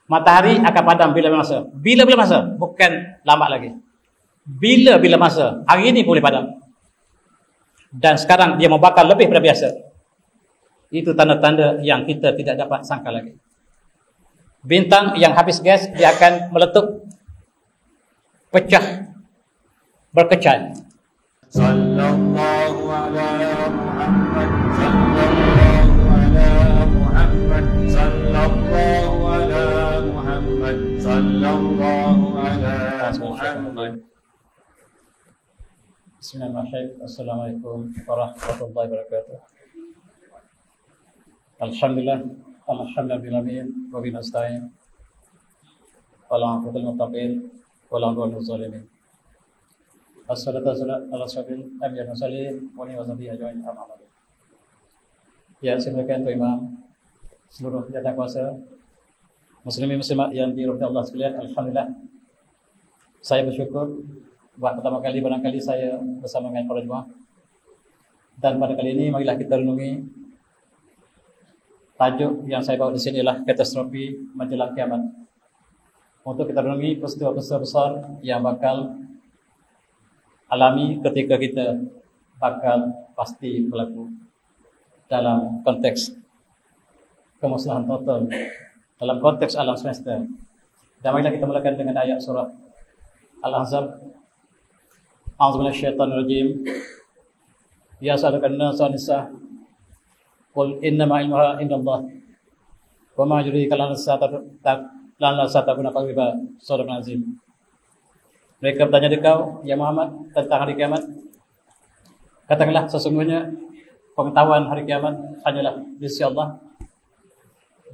Matahari akan padam bila masa. Bila masa? Bukan lambat lagi. Bila masa. Hari ini boleh padam. Dan sekarang dia membakar lebih daripada biasa. Itu tanda-tanda yang kita tidak dapat sangka lagi. Bintang yang habis gas, dia akan meletup, pecah, berkecai. Sallallahu ala Muhammad, sallallahu ala Muhammad, sallallahu ala Muhammad, sallallahu ala Muhammad. Bismillahirrahmanirrahim. Assalamualaikum warahmatullahi wabarakatuh. Alhamdulillah, alhamdulillah, wa bihi nasta'in. Wala aqwatul muttaqin, wala udwanal zalimin. Assalatu wassalamu ala asyrafil anbiya'i wal mursalin wa alihi washabihi ajma'in. Amma ba'du. Ya, silakan Tuan Imam, seluruh jatah kuasa muslimin muslimat yang dirahmati Allah sekalian. Alhamdulillah, saya bersyukur buat pertama kali barangkali saya bersama dengan para jemaah. Dan pada kali ini marilah kita renungi tajuk yang saya bawa di sini ialah katastrofi menjelang kiamat. Untuk kita renungi peristiwa-peristiwa besar yang bakal alami ketika kita bakal pasti berlaku dalam konteks kemusnahan total, dalam konteks alam semesta. Dan marilah kita mulakan dengan ayat surah Al-Ahzab. A'udzubillahi minasyaitonir rajim. Ya sa'alakan nasu 'anis sa'ah. Qul innama 'ilmuha 'indallah. Wa ma yudrika la'alla sa'ata takunu qariba. Shadaqal azim. Mereka bertanya kepada kau, ya Muhammad, tentang hari kiamat. Katakanlah, sesungguhnya pengetahuan hari kiamat hanyalah di sisi Allah.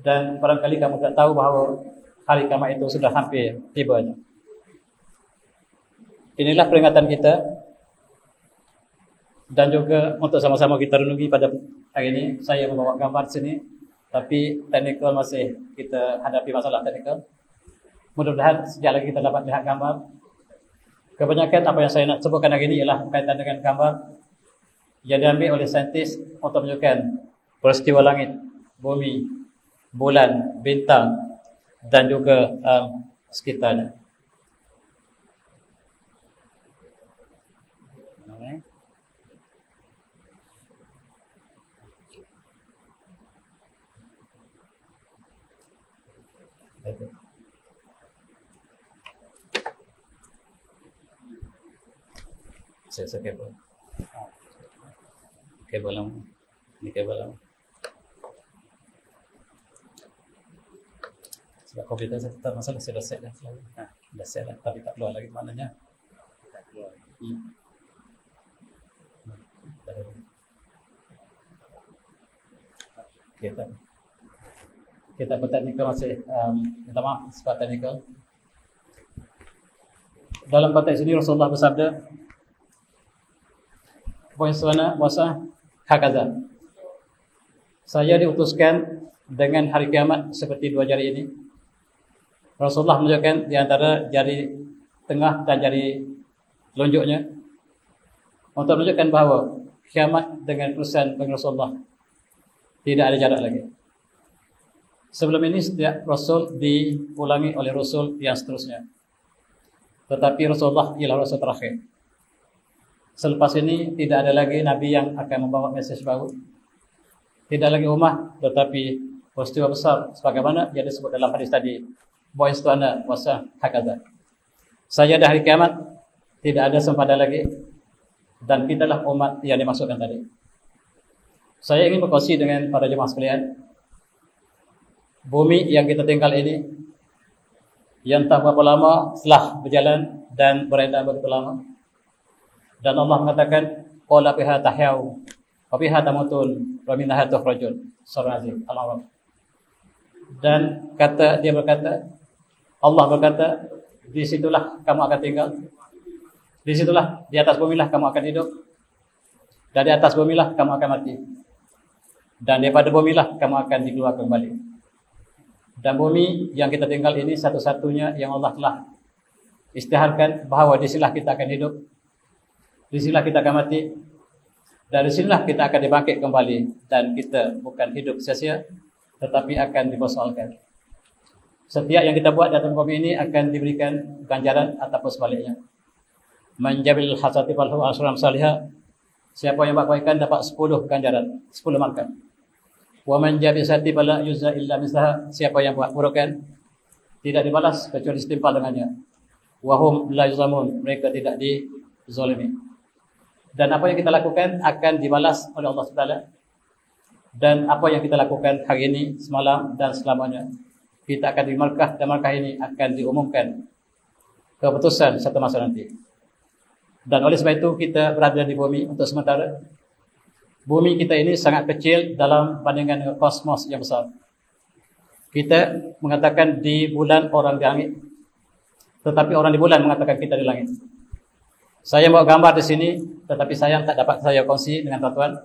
Dan barangkali kamu tak tahu bahawa hari kiamat itu sudah hampir tibanya. Inilah peringatan kita. Dan juga untuk sama-sama kita renungi pada hari ini. Saya membawa gambar di sini, tapi teknikal masih kita hadapi masalah teknikal. Mudah-mudahan sekejap lagi kita dapat lihat gambar. Kebanyakan apa yang saya nak sebutkan hari ini ialah berkaitan dengan gambar yang diambil oleh saintis untuk menunjukkan peristiwa langit, bumi, bulan, bintang dan juga sekitarnya. Saya kabel. Kabel lang. Ini kabel lang. Sebab komputer saya tetap masalah saya dah set dah. Dah set dah tapi tak keluar lagi maknanya. Tak keluar. Kita berteknikal masih minta maaf sebab teknikal. Dalam konteks ini Rasulullah bersabda, Bu'ithana wasa hakaza. Saya diutuskan dengan hari kiamat seperti dua jari ini. Rasulullah menunjukkan di antara jari tengah dan jari telunjuknya untuk menunjukkan bahawa kiamat dengan perusahaan bagi Rasulullah tidak ada jarak lagi. Sebelum ini setiap Rasul diulangi oleh Rasul yang seterusnya. Tetapi Rasulullah ialah Rasul terakhir. Selepas ini tidak ada lagi Nabi yang akan membawa mesej baru. Tidak lagi ummah, tetapi peristiwa besar sebagaimana yang disebut dalam hadis tadi. Bu'ithtu ana wasa hakaza. Saya dah hari kiamat, tidak ada sempadan lagi. Dan kitalah umat yang dimaksudkan tadi. Saya ingin berkongsi dengan para jemaah sekalian. Bumi yang kita tinggal ini, yang tak berapa lama telah berjalan dan beredar begitu lama. Dan Allah mengatakan, qala biha tahyau wa biha tamutun wa minha tukhrajun. Surah Azim Al-A'raf. Dan dia berkata, Allah berkata, di situlah kamu akan tinggal. Di situlah, di atas bumilah kamu akan hidup. Dan di atas bumilah kamu akan mati. Dan daripada bumilah kamu akan dikeluarkan kembali. Dan bumi yang kita tinggal ini satu-satunya yang Allah telah istiharkan bahawa di sinilah kita akan hidup. Di sinilah kita akan mati. Dan di sinilah kita akan dibangkit kembali. Dan kita bukan hidup sia-sia, tetapi akan dipersoalkan. Setiap yang kita buat di atas bumi ini akan diberikan ganjaran ataupun sebaliknya. Man jabil hasanati falahu asyru amsalihha. Siapa yang buat kebaikan dapat 10 ganjaran, 10 markah. Wa man jabil sayyi'ati fala yujza illa mislaha. Siapa yang buat keburukan tidak dibalas kecuali setimpal dengannya. Wa hum la yuzlamun. Mereka tidak dizalimi. Dan apa yang kita lakukan akan dibalas oleh Allah SWT. Dan apa yang kita lakukan hari ini, semalam dan selamanya, kita akan dimarkah, dan markah ini akan diumumkan keputusan satu masa nanti. Dan oleh sebab itu kita berada di bumi untuk sementara. Bumi kita ini sangat kecil dalam bandingan dengan kosmos yang besar. Kita mengatakan di bulan orang di langit, tetapi orang di bulan mengatakan kita di langit. Saya bawa gambar di sini, tetapi sayang tak dapat saya kongsi dengan tuan-tuan,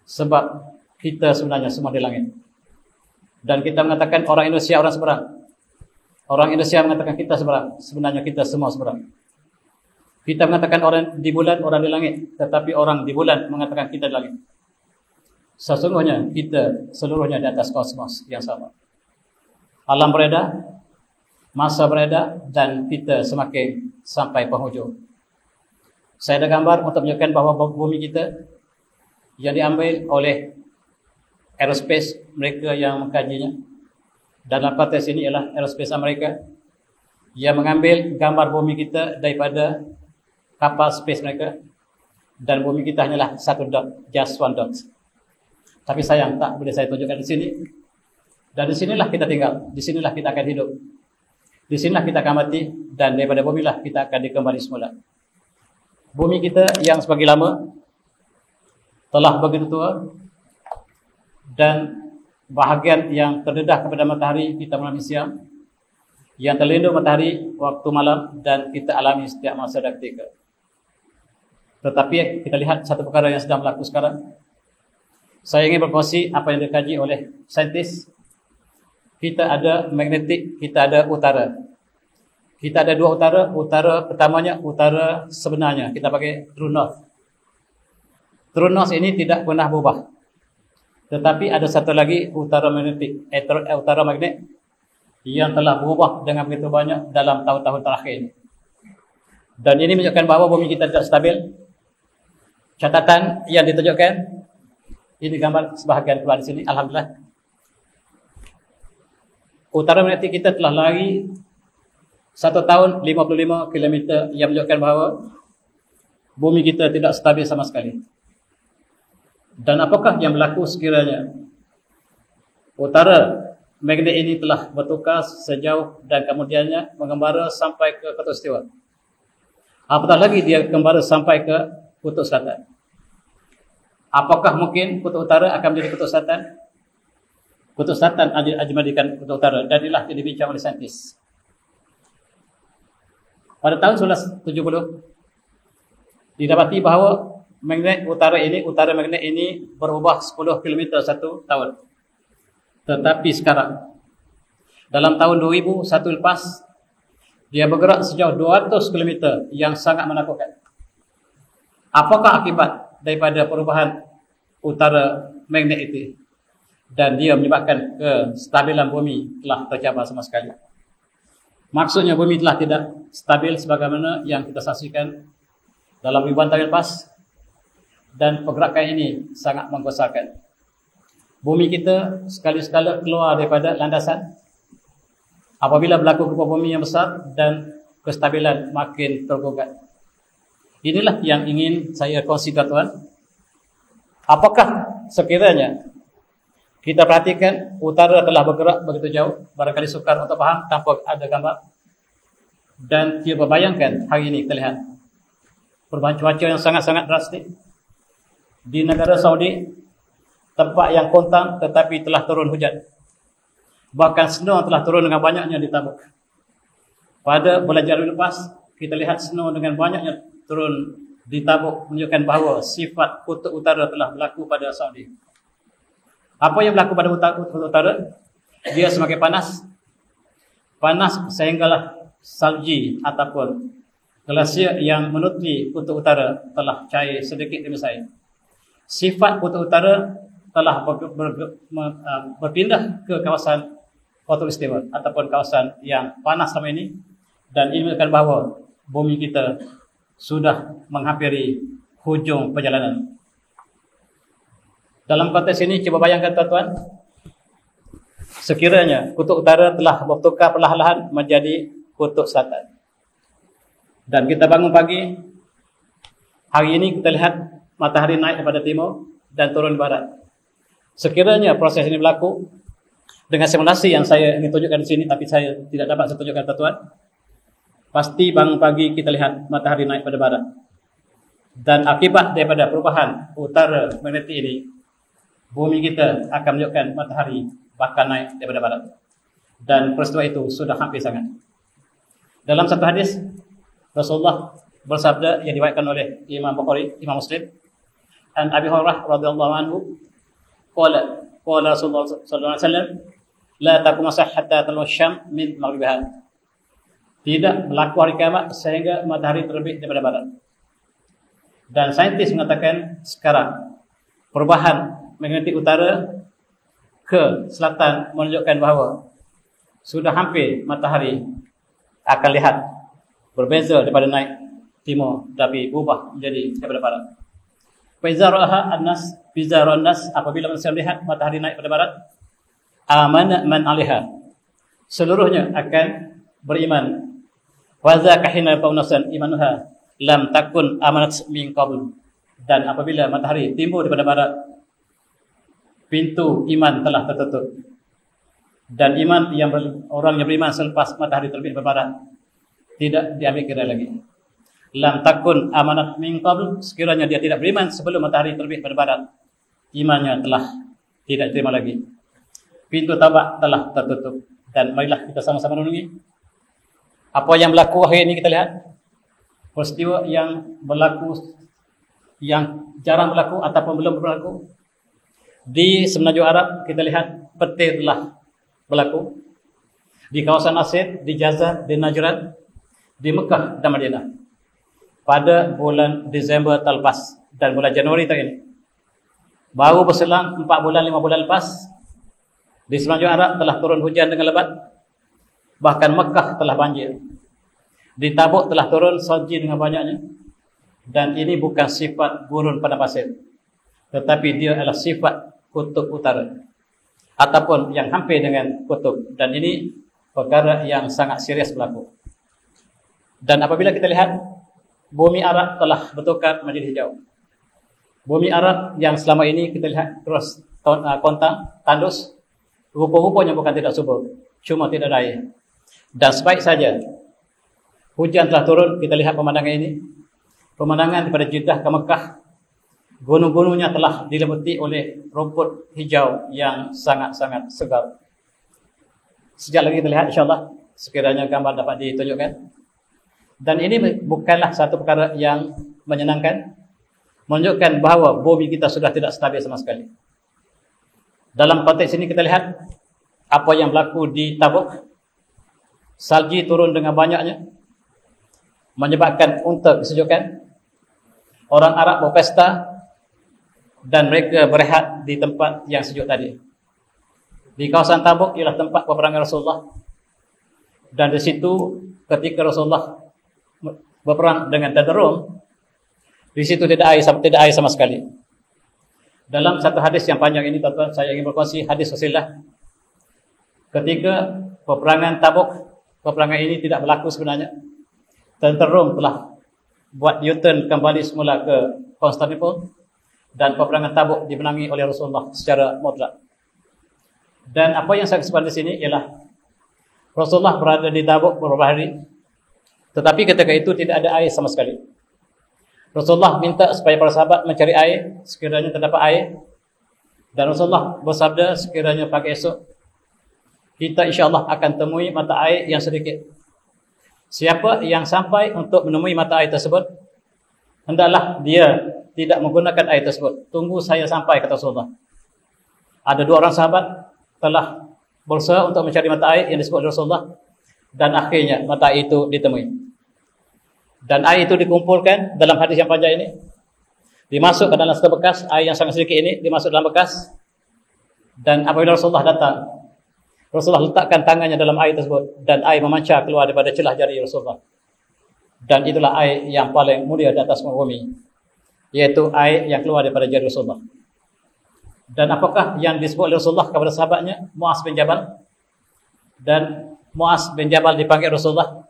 sebab kita sebenarnya semua di langit. Dan kita mengatakan orang Indonesia orang seberang. Orang Indonesia mengatakan kita seberang. Sebenarnya kita semua seberang. Kita mengatakan orang di bulan, orang di langit. Tetapi orang di bulan mengatakan kita di langit. Sesungguhnya kita seluruhnya di atas kosmos yang sama. Alam beredar, masa beredar, dan kita semakin sampai penghujung. Saya ada gambar untuk menunjukkan bahawa bumi kita yang diambil oleh aerospace mereka yang mengkajinya. Dalam konteks ini ialah aerospace Amerika yang mengambil gambar bumi kita daripada kapal space mereka, dan bumi kita hanyalah satu dot, just one dot. Tapi sayang tak boleh saya tunjukkan di sini. Dan di sinilah kita tinggal, di sinilah kita akan hidup, di sinilah kita akan mati, dan daripada bumilah kita akan dikembali semula. Bumi kita yang sebagai lama telah begitu tua, dan bahagian yang terdedah kepada matahari kita mengalami siang, yang terlindung matahari waktu malam, dan kita alami setiap masa dan ketika. Tetapi kita lihat satu perkara yang sedang berlaku sekarang. Saya ingin berkongsi apa yang dikaji oleh saintis. Kita ada magnetik, kita ada utara. Kita ada dua utara. Utara pertamanya utara sebenarnya, kita pakai true north. True north ini tidak pernah berubah. Tetapi ada satu lagi utara magnetik, utara magnet yang telah berubah dengan begitu banyak dalam tahun-tahun terakhir ini. Dan ini menunjukkan bahawa bumi kita tidak stabil. Catatan yang ditunjukkan, ini gambar sebahagian keluar di sini, alhamdulillah. Utara magnetik kita telah lari 1 tahun 55 km, yang menunjukkan bahawa bumi kita tidak stabil sama sekali. Dan apakah yang berlaku sekiranya utara magnet ini telah bertukar sejauh dan kemudiannya mengembara sampai ke kutub istiwa? Apatah lagi dia kembara sampai ke kutub selatan. Apakah mungkin kutub utara akan menjadi kutub selatan? Kutub selatan dijadikan kutub utara, dan inilah yang dibincang oleh saintis. Pada tahun 1970 didapati bahawa utara magnet ini berubah 10 km satu tahun. Tetapi sekarang, dalam tahun 2001 lepas, dia bergerak sejauh 200 km yang sangat menakutkan. Apakah akibat daripada perubahan utara magnet itu? Dan dia menyebabkan kestabilan bumi telah tercabar sama sekali. Maksudnya bumi telah tidak stabil sebagaimana yang kita saksikan dalam ribuan tahun lepas. Dan pergerakan ini sangat menggosarkan. Bumi kita sekali-sekala keluar daripada landasan apabila berlaku gempa bumi yang besar dan kestabilan makin tergugat. Inilah yang ingin saya kongsi tuan-tuan. Apakah sekiranya kita perhatikan utara telah bergerak begitu jauh, barangkali sukar untuk faham tanpa ada gambar. Dan dia berbayangkan hari ini kita lihat perubahan cuaca yang sangat-sangat drastik. Di negara Saudi, tempat yang kontang tetapi telah turun hujan. Bahkan snow telah turun dengan banyaknya di Tabuk. Pada bulan Januari lepas, kita lihat snow dengan banyaknya turun di Tabuk, menunjukkan bahawa sifat kutub utara telah berlaku pada Saudi. Apa yang berlaku pada kutub utara? Dia semakin panas. Panas sehinggalah salji ataupun glasier yang menutupi kutub utara telah cair sedikit demi sedikit. Sifat kutub utara telah berpindah ke kawasan Khatul Istiwa ataupun kawasan yang panas selama ini, dan ini menunjukkan bahawa bumi kita sudah menghampiri hujung perjalanan. Dalam konteks ini, cuba bayangkan tuan-tuan, sekiranya kutub utara telah bertukar perlahan-lahan menjadi kutub selatan, dan kita bangun pagi, hari ini kita lihat matahari naik daripada timur dan turun di barat. Sekiranya proses ini berlaku dengan simulasi yang saya ingin tunjukkan di sini, tapi saya tidak dapat saya tunjukkan tuan-tuan, pasti bangun pagi kita lihat matahari naik pada barat. Dan akibat daripada perubahan utara magnetik ini, bumi kita akan menunjukkan matahari bakal naik daripada barat. Dan peristiwa itu sudah hampir sangat. Dalam satu hadis, Rasulullah bersabda yang diriwayatkan oleh Imam Bukhari, Imam Muslim, an Abi Hurairah radhiyallahu anhu, qala Rasulullah sallallahu alaihi wasallam, la taqum as-sah hatta talwa asy-syams min maghribiha. Tidak berlaku hari kiamat sehingga matahari terbit daripada barat. Dan saintis mengatakan sekarang perubahan magnetik utara ke selatan menunjukkan bahawa sudah hampir matahari akan lihat berbeza daripada naik timur, tapi berubah menjadi daripada barat. Fa'izaraha an-nas bizarun nas, apabila manusia melihat matahari naik pada barat, amana man 'alaiha, seluruhnya akan beriman. Wa za kahina faunasan imanuha lam takun amanat min qabl, dan apabila matahari timbul daripada barat, pintu iman telah tertutup, dan iman yang orang yang beriman selepas matahari terbit daripada barat tidak diambil kira lagi. Lam takun amanat min qabl, sekiranya dia tidak beriman sebelum matahari terbit pada barat, imannya telah tidak diterima lagi. Pintu taubat telah tertutup. Dan marilah kita sama-sama renungi apa yang berlaku hari ini. Kita lihat peristiwa yang berlaku, yang jarang berlaku ataupun belum berlaku. Di semenanjung Arab kita lihat petir telah berlaku. Di kawasan Asir, di Jazan, di Najran, di Mekah dan Madinah pada bulan Disember tahun lepas dan bulan Januari tahun ini. Baru berselang 4 bulan 5 bulan lepas, di semenanjung Arab telah turun hujan dengan lebat. Bahkan Mekah telah banjir. Di Tabuk telah turun salji dengan banyaknya. Dan ini bukan sifat gurun pada pasir, tetapi dia adalah sifat kutub utara ataupun yang hampir dengan kutub. Dan ini perkara yang sangat serius berlaku. Dan apabila kita lihat, bumi Arab telah bertukar menjadi hijau. Bumi Arab yang selama ini kita lihat terus kontang, tandus, rupa-rupanya bukan tidak subur, cuma tidak ada air. Dan sebaik saja hujan telah turun, kita lihat pemandangan ini. Pemandangan daripada Jeddah ke Mekah, gunung-gunungnya telah diliputi oleh rumput hijau yang sangat-sangat segar. Sekejap lagi kita lihat insyaAllah, sekiranya gambar dapat ditunjukkan. Dan ini bukanlah satu perkara yang menyenangkan, menunjukkan bahawa bumi kita sudah tidak stabil sama sekali. Dalam konteks ini kita lihat apa yang berlaku di Tabuk. Salji turun dengan banyaknya, menyebabkan unta kesejukan. Orang Arab berpesta dan mereka berehat di tempat yang sejuk tadi. Di kawasan Tabuk ialah tempat peperangan Rasulullah. Dan di situ ketika Rasulullah berperang dengan tentera Rom, di situ tidak air sama sekali. Dalam satu hadis yang panjang ini, tuan-tuan, saya ingin berkongsi hadis Rasulullah. Ketika peperangan Tabuk, peperangan ini tidak berlaku sebenarnya. Tentera Rom telah buat U-turn kembali semula ke Konstantinopel, dan peperangan Tabuk dimenangi oleh Rasulullah secara mutlak. Dan apa yang saya sebutkan di sini ialah Rasulullah berada di Tabuk beberapa hari, tetapi ketika itu tidak ada air sama sekali. Rasulullah minta supaya para sahabat mencari air sekiranya terdapat air, dan Rasulullah bersabda, sekiranya pagi esok kita insyaAllah akan temui mata air yang sedikit. Siapa yang sampai untuk menemui mata air tersebut, hendaklah dia tidak menggunakan air tersebut. Tunggu saya sampai, kata Rasulullah. Ada 2 orang sahabat telah berusaha untuk mencari mata air yang disebut oleh Rasulullah, dan akhirnya mata air itu ditemui. Dan air itu dikumpulkan dalam hadis yang panjang ini, dimasukkan dalam satu bekas. Air yang sangat sedikit ini dimasuk dalam bekas. Dan apabila Rasulullah datang, Rasulullah letakkan tangannya dalam air tersebut dan air memancar keluar daripada celah jari Rasulullah. Dan itulah air yang paling mulia di atas muka bumi, yaitu air yang keluar daripada jari Rasulullah. Dan apakah yang disebut oleh Rasulullah kepada sahabatnya Muaz bin Jabal? Dan Muaz bin Jabal dipanggil Rasulullah,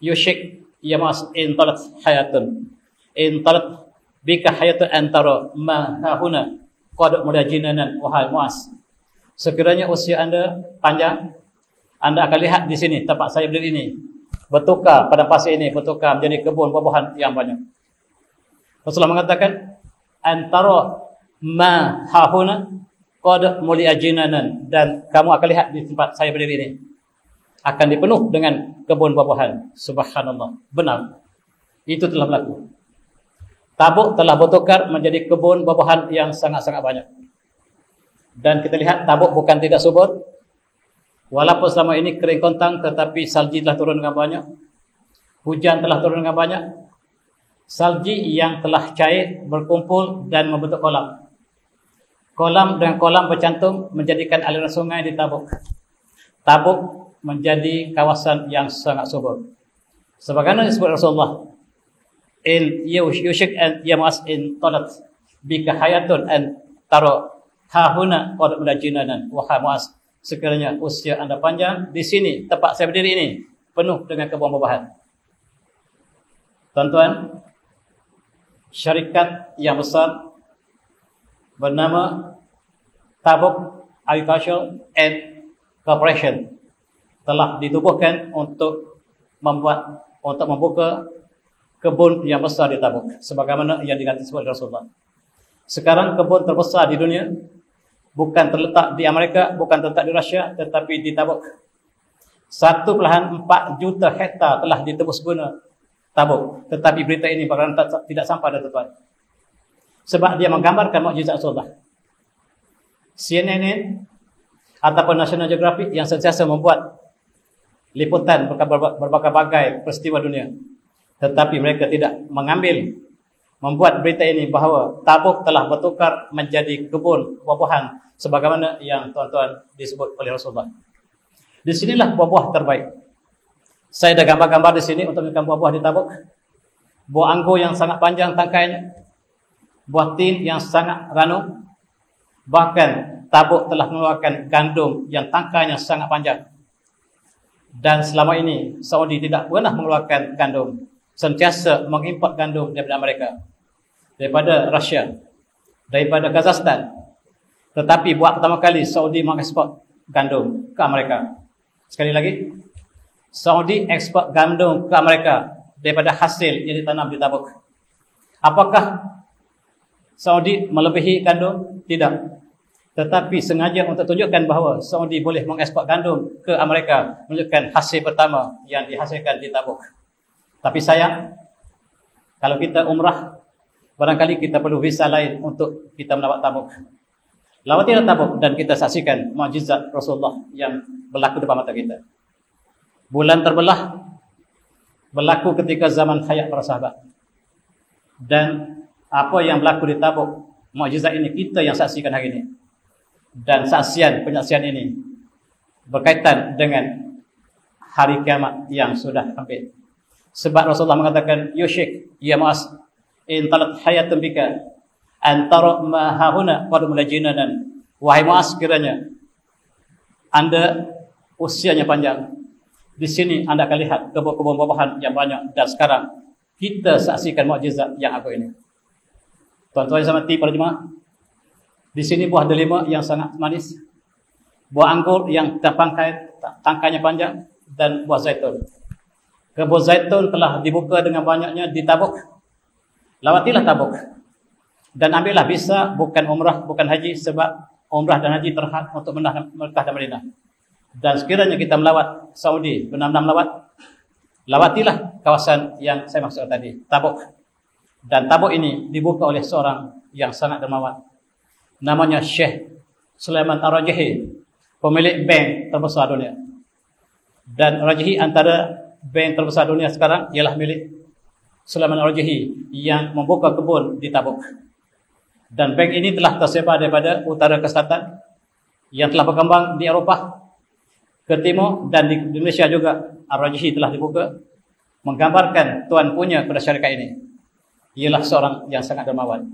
yushik ya Muaz in talat hayatun, in talat bika hayatun antara ma hahuna qad mudajinanan. Wahai Muaz, sekiranya usia anda panjang, anda akan lihat di sini tempat saya berdiri ini bertukar, pada pasir ini bertukar menjadi kebun buah-buahan yang banyak. Rasulullah mengatakan antara ma hahuna qad muliajinanan, dan kamu akan lihat di tempat saya berdiri ini akan dipenuh dengan kebun buah-buahan. Subhanallah, benar, itu telah berlaku. Tabuk telah bertukar menjadi kebun buah-buahan yang sangat-sangat banyak. Dan kita lihat Tabuk bukan tidak subur. Walaupun selama ini kering kontang, tetapi salji telah turun dengan banyak. Hujan telah turun dengan banyak. Salji yang telah cair berkumpul dan membentuk kolam. Kolam dengan kolam bercantum menjadikan aliran sungai di Tabuk. Tabuk menjadi kawasan yang sangat subur. Sebagaimana disebut Rasulullah, in yushik an ya Muaz in talat bika hayatun an taro hahuna qad mulajinanan. Wahai Muaz, sekiranya usia anda panjang, di sini tempat saya berdiri ini penuh dengan kebun buah-buahan. Tuan-tuan, syarikat yang besar bernama Tabuk Agricultural and Corporation telah ditubuhkan untuk membuka kebun yang besar di Tabuk, sebagaimana yang disebut oleh Rasulullah. Sekarang kebun terbesar di dunia bukan terletak di Amerika, bukan terletak di Rusia, tetapi di Tabuk. 1,4 juta hektar telah ditebus guna Tabuk. Tetapi berita ini bakalan tidak sampai pada tuan. Sebab dia menggambarkan mukjizat Rasulullah. CNN ataupun National Geographic yang sentiasa membuat liputan berbagai-bagai peristiwa dunia, tetapi mereka tidak membuat berita ini bahawa Tabuk telah bertukar menjadi kebun buah-buahan sebagaimana yang tuan-tuan disebut oleh Rasulullah. Di sinilah buah-buah terbaik. Saya dah gambar-gambar di sini untuk menunjukkan buah-buah di Tabuk. Buah anggur yang sangat panjang tangkainya, buah tin yang sangat ranum. Bahkan Tabuk telah mengeluarkan gandum yang tangkainya sangat panjang. Dan selama ini Saudi tidak pernah mengeluarkan gandum, sentiasa mengimport gandum daripada Amerika, daripada Rusia, daripada Kazakhstan. Tetapi buat pertama kali Saudi mengekspor gandum ke Amerika. Sekali lagi, Saudi ekspor gandum ke Amerika daripada hasil yang ditanam di Tabuk. Apakah Saudi melebihi gandum? Tidak. Tetapi sengaja untuk tunjukkan bahawa Saudi boleh mengekspor gandum ke Amerika, menunjukkan hasil pertama yang dihasilkan di Tabuk. Tapi sayang, kalau kita umrah, barangkali kita perlu visa lain untuk kita melawat Tabuk. Lawatilah Tabuk dan kita saksikan mukjizat Rasulullah yang berlaku depan mata kita. Bulan terbelah berlaku ketika zaman hayat para sahabat. Dan apa yang berlaku di Tabuk, mukjizat ini kita yang saksikan hari ini. Dan penyaksian ini berkaitan dengan hari kiamat yang sudah hampir. Sebab Rasulullah mengatakan, yushik ya Muaz in talat hayatun bika antara ma hahuna qad mulajinanan. Wahai Muaz, kiranya anda usianya panjang, di sini anda akan lihat kebun-kebun buah-buahan yang banyak. Dan sekarang kita saksikan mukjizat yang agung ini. Tuan-tuan yang hormati para jemaah, di sini buah delima yang sangat manis, buah anggur yang tangkainya panjang, dan buah zaitun. Kebun zaitun telah dibuka dengan banyaknya di Tabuk. Lawatilah Tabuk dan ambillah visa, bukan umrah, bukan haji, sebab umrah dan haji terhad untuk Mekah dan Madinah. Dan sekiranya kita melawat Saudi, benar-benar melawat, lawatilah kawasan yang saya maksud tadi, Tabuk. Dan Tabuk ini dibuka oleh seorang yang sangat dermawan, namanya Syekh Sulaiman Ar-Rajihi, pemilik bank terbesar dunia. Dan Rajihi antara bank terbesar dunia sekarang ialah milik Sulaiman Ar-Rajihi yang membuka kebun di Tabuk. Dan bank ini telah tersebar daripada utara ke selatan, yang telah berkembang di Eropah, ke timur, dan di Indonesia juga Ar-Rajhi telah dibuka, menggambarkan tuan punya pada syarikat ini ialah seorang yang sangat dermawan.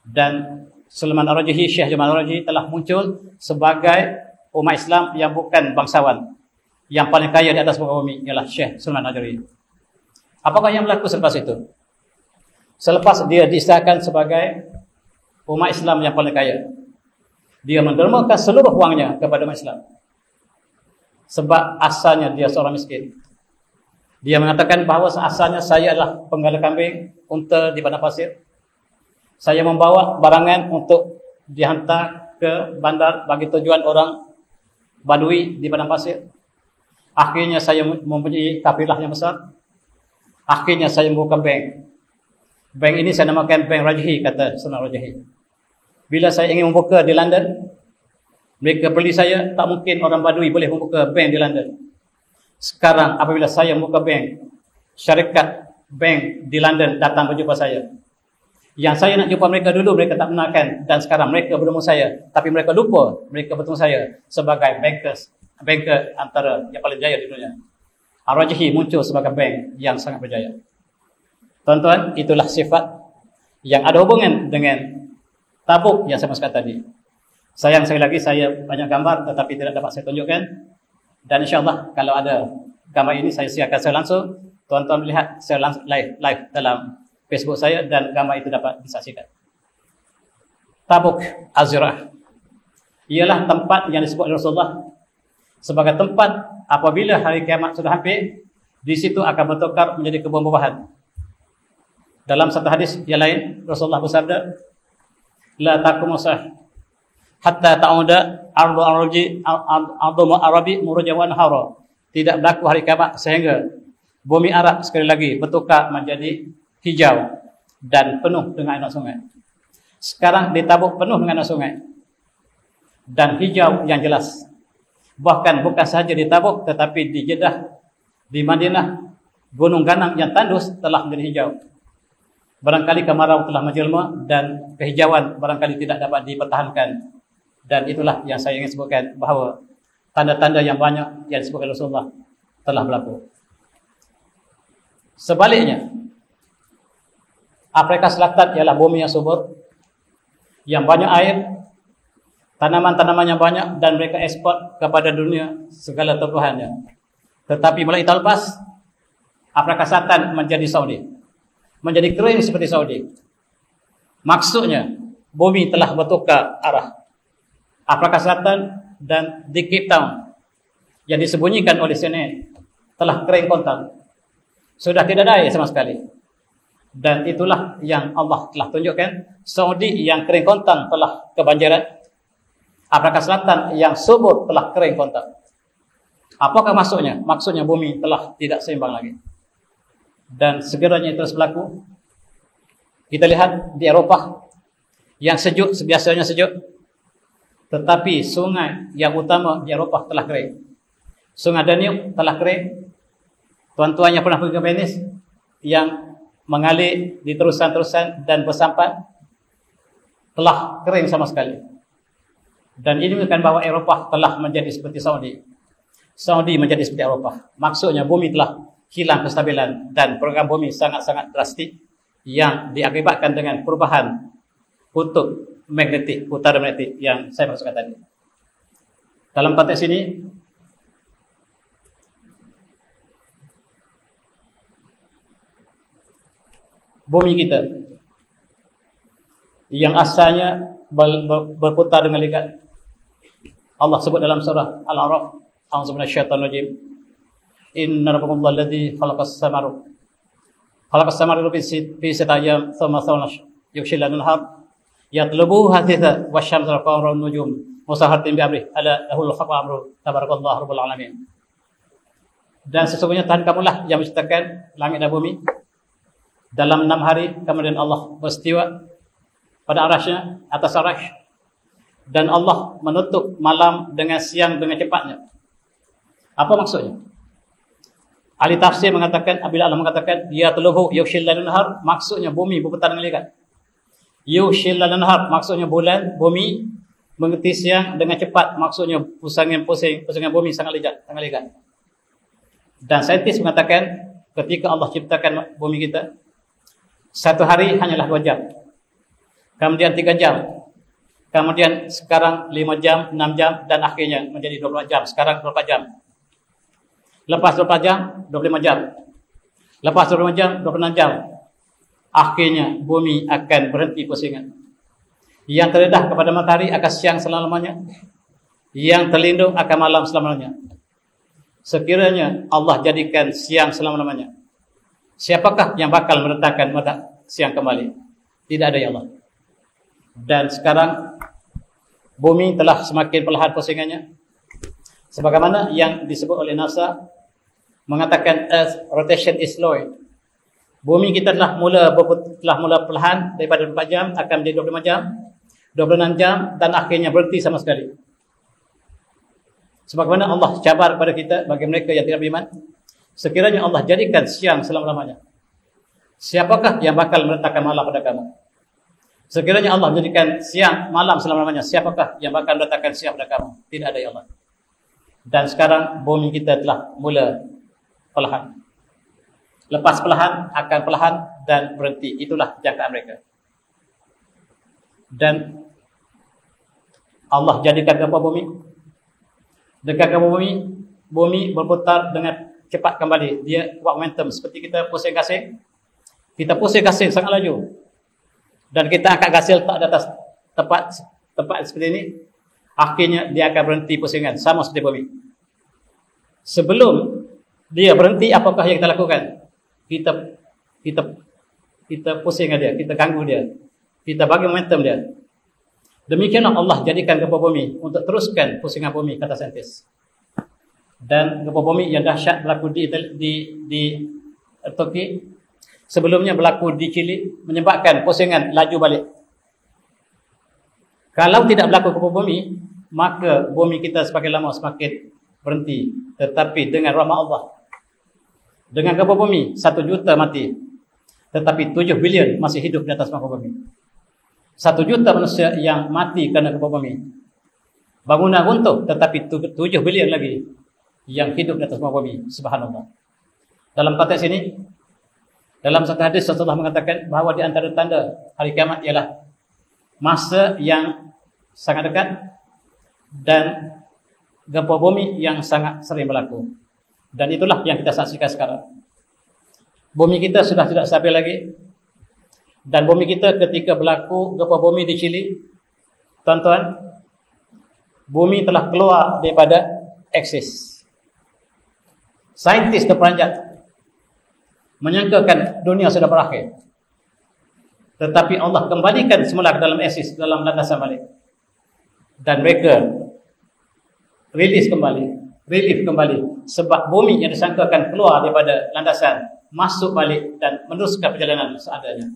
Dan Sulaiman Ar-Rajhi, Syekh Jamal Ar-Rajhi telah muncul sebagai umat Islam yang bukan bangsawan. Yang paling kaya di atas muka bumi ialah Syekh Sulaiman Ar-Rajhi. Apakah yang berlaku selepas itu? Selepas dia disahkan sebagai umat Islam yang paling kaya, dia mendermakan seluruh wangnya kepada umat Islam. Sebab asalnya dia seorang miskin. Dia mengatakan bahawa asalnya saya adalah penggala kambing, unta di padang pasir. Saya membawa barangan untuk dihantar ke bandar bagi tujuan orang Badui di padang pasir. Akhirnya saya mempunyai kafilah yang besar. Akhirnya saya membuka bank. Bank ini saya namakan Bank Rajhi, kata Sulaiman Rajhi. Bila saya ingin membuka di London, mereka beli saya, tak mungkin orang Badui boleh membuka bank di London. Sekarang apabila saya membuka bank, syarikat bank di London datang berjumpa saya. Yang saya nak jumpa mereka dulu, mereka tak benarkan. Dan sekarang mereka bertemu saya. Tapi mereka lupa mereka bertemu saya sebagai banker antara yang paling jaya di dunia. Ar-Rajhi muncul sebagai bank yang sangat berjaya. Tuan-tuan, itulah sifat yang ada hubungan dengan Tabuk yang saya maksudkan tadi. Sayang sekali lagi saya banyak gambar tetapi tidak dapat saya tunjukkan. Dan insyaAllah kalau ada gambar ini saya siarkan secara langsung. Tuan-tuan melihat secara live dalam Facebook saya dan gambar itu dapat disaksikan. Tabuk Azirah ialah tempat yang disebut oleh Rasulullah sebagai tempat apabila hari kiamat sudah hampir, di situ akan bertukar menjadi kebun-buahan. Dalam satu hadis yang lain, Rasulullah bersabda, la taqumu sah hatta ta'uda ardu arabi murjawan hara. Tidak berlaku hari kiamat sehingga bumi Arab sekali lagi bertukar menjadi hijau dan penuh dengan anak sungai. Sekarang di Tabuk penuh dengan anak sungai dan hijau yang jelas. Bahkan bukan sahaja di Tabuk tetapi di Jeddah, di Madinah, gunung ganang yang tandus telah menjadi hijau. Barangkali kemarau telah menjelma dan kehijauan barangkali tidak dapat dipertahankan. Dan itulah yang saya ingin sebutkan bahawa tanda-tanda yang banyak yang disebutkan Rasulullah telah berlaku. Sebaliknya, Afrika Selatan ialah bumi yang subur, yang banyak air, tanaman-tanaman yang banyak dan mereka ekspor kepada dunia segala tumbuhannya. Tetapi mulai tahun lepas, Afrika Selatan menjadi Saudi, menjadi kering seperti Saudi. Maksudnya, bumi telah bertukar arah. Afrika Selatan dan di Cape Town yang disembunyikan oleh CNN telah kering kontan. Sudah tidak ada air sama sekali. Dan itulah yang Allah telah tunjukkan. Saudi yang kering kontan telah kebanjiran. Afrika Selatan yang subur telah kering kontan. Apakah maksudnya? Maksudnya bumi telah tidak seimbang lagi. Dan segera itu berlaku. Kita lihat di Eropah yang sejuk, sebiasanya sejuk. Tetapi sungai yang utama di Eropah telah kering. Sungai Danube telah kering. Tuan-tuan yang pernah pergi ke Venice, yang mengalir di terusan-terusan dan bersampan, telah kering sama sekali. Dan ini menunjukkan bahawa Eropah telah menjadi seperti Saudi. Saudi menjadi seperti Eropah. Maksudnya bumi telah hilang kestabilan dan program bumi sangat-sangat drastik yang diakibatkan dengan perubahan kutub magnetik, utara magnetik yang saya maksudkan tadi. Dalam konteks ini, bumi kita yang asalnya berputar dengan ligat, Allah sebut dalam surah Al-A'raf, a'udzu minasyaitonir rajim, inna rabbakumullahu alladzi khalaqas samawati fi sittati ayyam thumma stawa yughshil an-nahar yatlubu haditha wasyamsu wal qamara wan nujum musahharin bi amrihi ala lahul khalqu wa amru tabarakallahu rabbul alamin. Dan sesungguhnya Tuhan kamulah yang menciptakan langit dan bumi dalam 6 hari, kemudian Allah beristiwa pada arasy-Nya, atas arasy, dan Allah menutup malam dengan siang dengan cepatnya. Apa maksudnya? Ahli tafsir mengatakan, apabila Allah mengatakan yatlubu yughshil an-nahar, maksudnya bumi berputar dengan ligat. Yughshil an-nahar maksudnya bulan, bumi mengikuti siang dengan cepat, maksudnya pusingan bumi sangat legat. Dan saintis mengatakan ketika Allah ciptakan bumi kita, satu hari hanyalah 2 jam, kemudian 3 jam, kemudian sekarang 5 jam, 6 jam, dan akhirnya menjadi 24 jam, sekarang 24 jam. Lepas 24 jam, 25 jam. Lepas 25 jam, 26 jam. Akhirnya bumi akan berhenti pusingan. Yang terdedah kepada matahari akan siang selama-lamanya. Yang terlindung akan malam selama-lamanya. Sekiranya Allah jadikan siang selama-lamanya, siapakah yang bakal merentangkan mata siang kembali? Tidak ada, ya Allah. Dan sekarang bumi telah semakin perlahan pusingannya. Sebagaimana yang disebut oleh NASA, mengatakan Earth rotation is slow. Bumi kita telah mula perlahan daripada 24 jam akan menjadi 25 jam, 26 jam, dan akhirnya berhenti sama sekali. Sebagaimana Allah cabar kepada kita bagi mereka yang tidak beriman, sekiranya Allah jadikan siang selama-lamanya, siapakah yang bakal merentangkan malam pada kamu? Sekiranya Allah jadikan siang malam selama-lamanya, siapakah yang bakal merentangkan siang pada kamu? Tidak ada, ya Allah. Dan sekarang bumi kita telah mula perlahan. Lepas perlahan akan perlahan dan berhenti. Itulah jangkaan mereka. Dan Allah jadikan gempa bumi. Dekat gempa bumi berputar dengan cepat kembali. Dia buat momentum seperti kita pusing gasing. Kita pusing gasing sangat laju. Dan kita angkat gasing letak di atas tempat seperti ini. Akhirnya dia akan berhenti pusingan. Sama seperti bumi. Sebelum dia berhenti, apakah yang kita lakukan? Kita pusingkan dia, kita ganggu dia, kita bagi momentum dia. Demikianlah Allah jadikan gempa bumi untuk teruskan pusingan bumi, kata saintis. Dan gempa bumi yang dahsyat berlaku di Turki, sebelumnya berlaku di Chili, menyebabkan pusingan laju balik. Kalau tidak berlaku gempa bumi, maka bumi kita semakin lama semakin berhenti. Tetapi dengan rahmat Allah, dengan gempa bumi 1 juta mati, tetapi 7 bilion masih hidup di atas muka bumi. 1 juta manusia yang mati kerana gempa bumi, bangunan runtuh, tetapi 7 bilion lagi yang hidup di atas muka bumi. Subhanallah. Dalam konteks ini, dalam satu hadis Rasulullah mengatakan bahawa di antara tanda hari kiamat ialah masa yang sangat dekat dan gempa bumi yang sangat sering berlaku. Dan itulah yang kita saksikan sekarang. Bumi kita sudah tidak stabil lagi. Dan bumi kita ketika berlaku gempa bumi di Chili, tuan-tuan, bumi telah keluar daripada aksis. Saintis terperanjat menyangkakan dunia sudah berakhir. Tetapi Allah kembalikan semula ke dalam aksis, dalam landasan balik. Dan mereka relief kembali. Sebab bumi yang disangkakan keluar daripada landasan, masuk balik dan meneruskan perjalanan seadanya.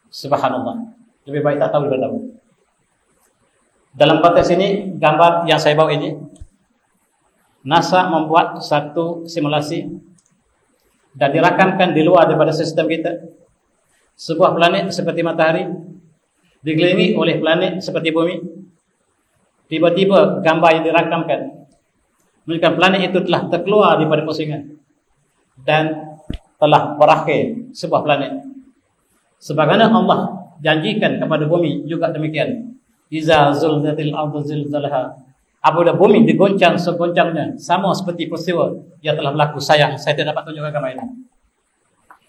Subhanallah. Lebih baik tak tahu daripada tahu. Dalam konteks ini, gambar yang saya bawa ini, NASA membuat satu simulasi dan dirakamkan di luar daripada sistem kita. Sebuah planet seperti matahari dikelilingi oleh planet seperti bumi. Tiba-tiba gambar yang dirakamkan menunjukkan planet itu telah terkeluar daripada pusingan dan telah berakhir sebuah planet. Sebagaimana Allah janjikan kepada bumi juga demikian. Iza zulzatil ardu zilzalaha. Apabila bumi digoncang segoncangnya, sama seperti peristiwa yang telah berlaku. Sayang, saya tidak dapat tunjukkan gambar ini.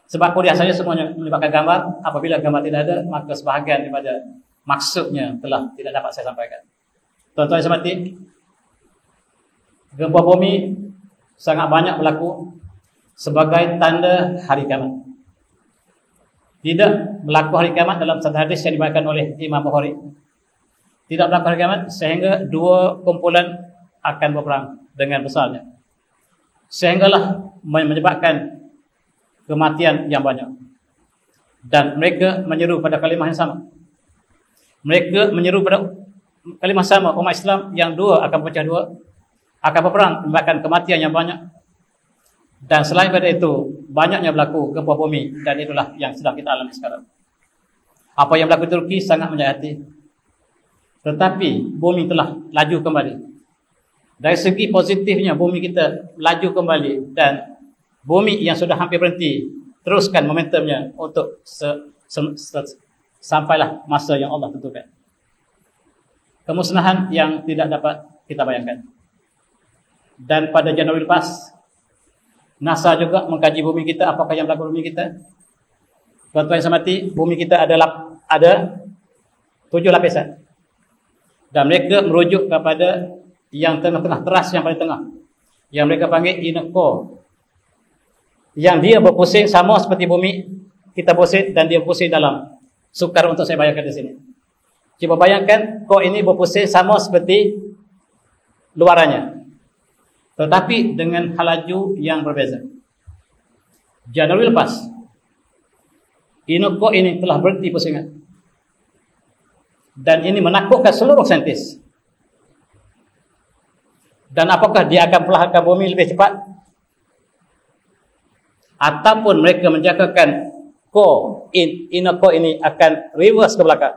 Sebab kuliah saya semuanya melibatkan gambar. Apabila gambar tidak ada, maka sebahagian daripada maksudnya telah tidak dapat saya sampaikan. Tuan-tuan yang hormati, gempa bumi sangat banyak berlaku sebagai tanda hari kiamat. Tidak berlaku hari kiamat dalam satu hadis yang dibawakan oleh Imam Bukhari. Tidak berlaku hari kiamat sehingga dua kumpulan akan berperang dengan besarnya, sehinggalah menyebabkan kematian yang banyak. Dan mereka menyeru pada kalimah yang sama. Mereka menyeru pada kalimah sama, umat Islam yang dua akan pecah dua, akan berperang, menyebabkan kematian yang banyak. Dan selain daripada itu, banyaknya berlaku gempa bumi, dan itulah yang sedang kita alami sekarang. Apa yang berlaku di Turki sangat menyayat hati. tetapi bumi telah laju kembali. Dari segi positifnya, bumi kita laju kembali, dan bumi yang sudah hampir berhenti teruskan momentumnya untuk sampailah masa yang Allah tentukan. Kemusnahan yang tidak dapat kita bayangkan. Dan pada Januari lepas, NASA juga mengkaji bumi kita, apakah yang berlaku bumi kita. Tuan-tuan yang saya hormati, bumi kita ada 7 lapisan. Dan mereka merujuk kepada yang tengah-tengah, teras yang paling tengah, yang mereka panggil inner core, yang dia berpusing sama seperti bumi kita pusing, dan dia pusing dalam. Sukar untuk saya bayangkan di sini. Cuba bayangkan core ini berpusing sama seperti luarannya, tetapi dengan halaju yang berbeza. Januari lepas, inner core ini telah berhenti pusingan, dan ini menakutkan seluruh saintis. Dan apakah dia akan perlahankan bumi lebih cepat, ataupun mereka menjangkakan inner core ini akan reverse ke belakang,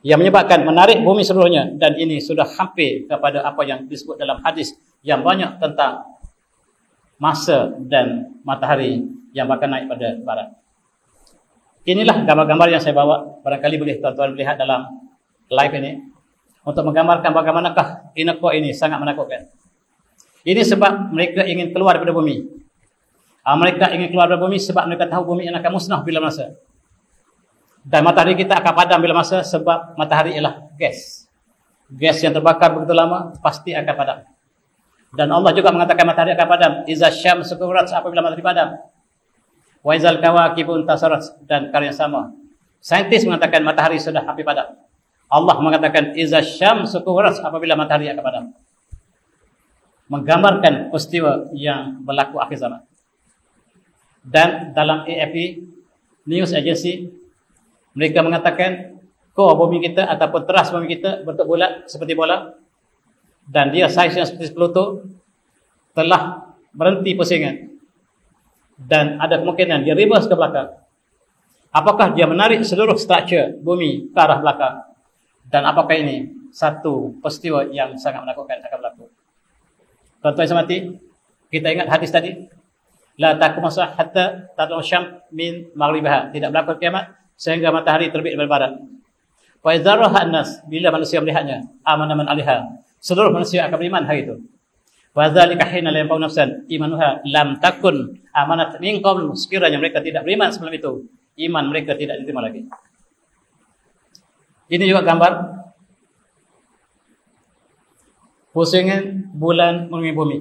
yang menyebabkan menarik bumi seluruhnya. Dan ini sudah hampir kepada apa yang disebut dalam hadis yang banyak tentang masa dan matahari yang bakal naik pada barat. Inilah gambar-gambar yang saya bawa. Barangkali boleh tuan-tuan melihat dalam live ini, untuk menggambarkan bagaimanakah inner core ini sangat menakutkan. Ini sebab mereka ingin keluar daripada bumi. Mereka ingin keluar dari bumi sebab mereka tahu bumi akan musnah bila masa. Dan matahari kita akan padam bila masa, sebab matahari ialah gas. Gas yang terbakar begitu lama pasti akan padam. Dan Allah juga mengatakan matahari akan padam. Iza syamsu kuwirat, apabila matahari padam. Wa izal kawakibu intasarat, dan karya sama. Saintis mengatakan matahari sudah hampir padam. Allah mengatakan iza syamsu kuwirat, apabila matahari akan padam. Menggambarkan peristiwa yang berlaku akhir zaman. Dan dalam AFP News Agency, mereka mengatakan core bumi kita ataupun teras bumi kita bentuk bulat seperti bola, dan dia saiznya seperti Pluto, telah berhenti pusingan, dan ada kemungkinan dia reverse ke belakang. Apakah dia menarik seluruh struktur bumi ke arah belakang, dan apakah ini satu peristiwa yang sangat menakutkan akan berlaku. Tuan-tuan yang saya hormati, kita ingat hadis tadi, la taqumu as-saa'ah hatta tatlu'a asy-syams min maghribiha, tidak berlaku kiamat sehingga matahari terbit dari barat. Fa idza ra'a an-nas, bila manusia melihatnya, amana man 'alaiha, seluruh manusia akan beriman hari itu. Wa dzalika hina la yanfa'u nafsan imanuha lam takun amanat min qabl, sekiranya mereka tidak beriman sebelum itu, iman mereka tidak diterima lagi. Ini juga gambar pusingan bulan mengelilingi bumi.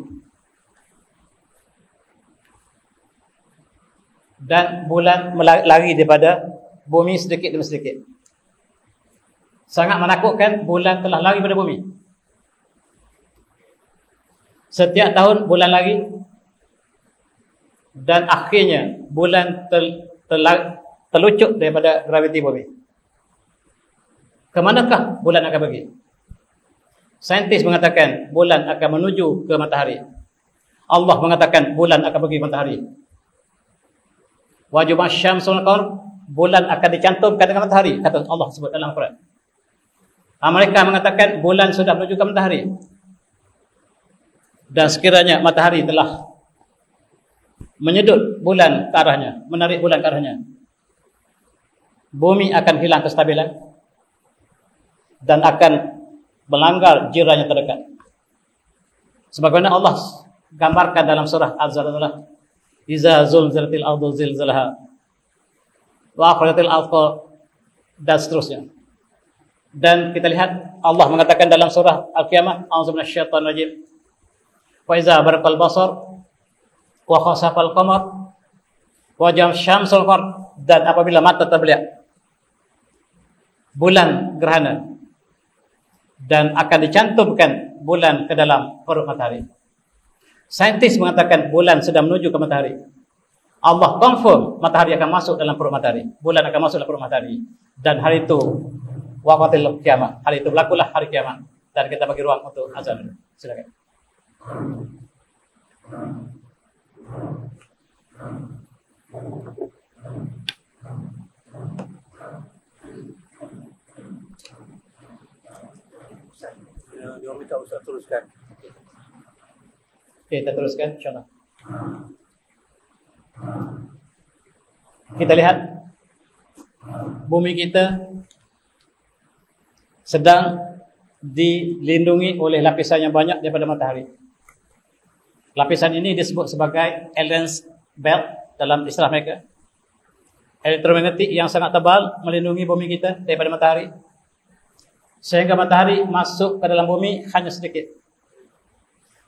Dan bulan lari daripada bumi sedikit demi sedikit. Sangat menakutkan, bulan telah lari daripada bumi. Setiap tahun bulan lari, dan akhirnya bulan terlucut daripada graviti bumi. Kemanakah bulan akan pergi? Saintis mengatakan bulan akan menuju ke matahari. Allah mengatakan bulan akan pergi ke matahari. Wajib asy-syamsul qamar, bulan akan dicantumkan dengan matahari, kata Allah sebut dalam Al-Quran. Mereka mengatakan bulan sudah menuju ke matahari, dan sekiranya matahari telah menyedut bulan ke arahnya, menarik bulan ke arahnya, bumi akan hilang kestabilan dan akan melanggar jiranya terdekat. Sebagaimana Allah gambarkan dalam surah Az-Zalzalah, iza zulzilatil ardu zilzalaha wa akhrajatil ardu, dan seterusnya. Dan kita lihat Allah mengatakan dalam surah Al-Qiyamah, a'udzu minasyaitonir rajim, wa iza baraqal basar wa khasafal qamar wa jam syamsul qamar, dan apabila mata terbelah bulan gerhana, dan akan dicantumkan bulan ke dalam perut matahari. Saintis mengatakan bulan sedang menuju ke matahari. Allah confirm matahari akan masuk dalam perut matahari, bulan akan masuk dalam perut matahari, dan hari itu waqatil kiamat, hari itu berlakulah hari kiamat. Dan kita bagi ruang untuk azan. Silakan. minta Ustaz teruskan. Okey, kita teruskan insya-Allah. Kita lihat bumi kita sedang dilindungi oleh lapisan yang banyak daripada matahari. Lapisan ini disebut sebagai Allen's Belt dalam istilah mereka. Elektromagnetik yang sangat tebal melindungi bumi kita daripada matahari, sehingga matahari masuk ke dalam bumi hanya sedikit.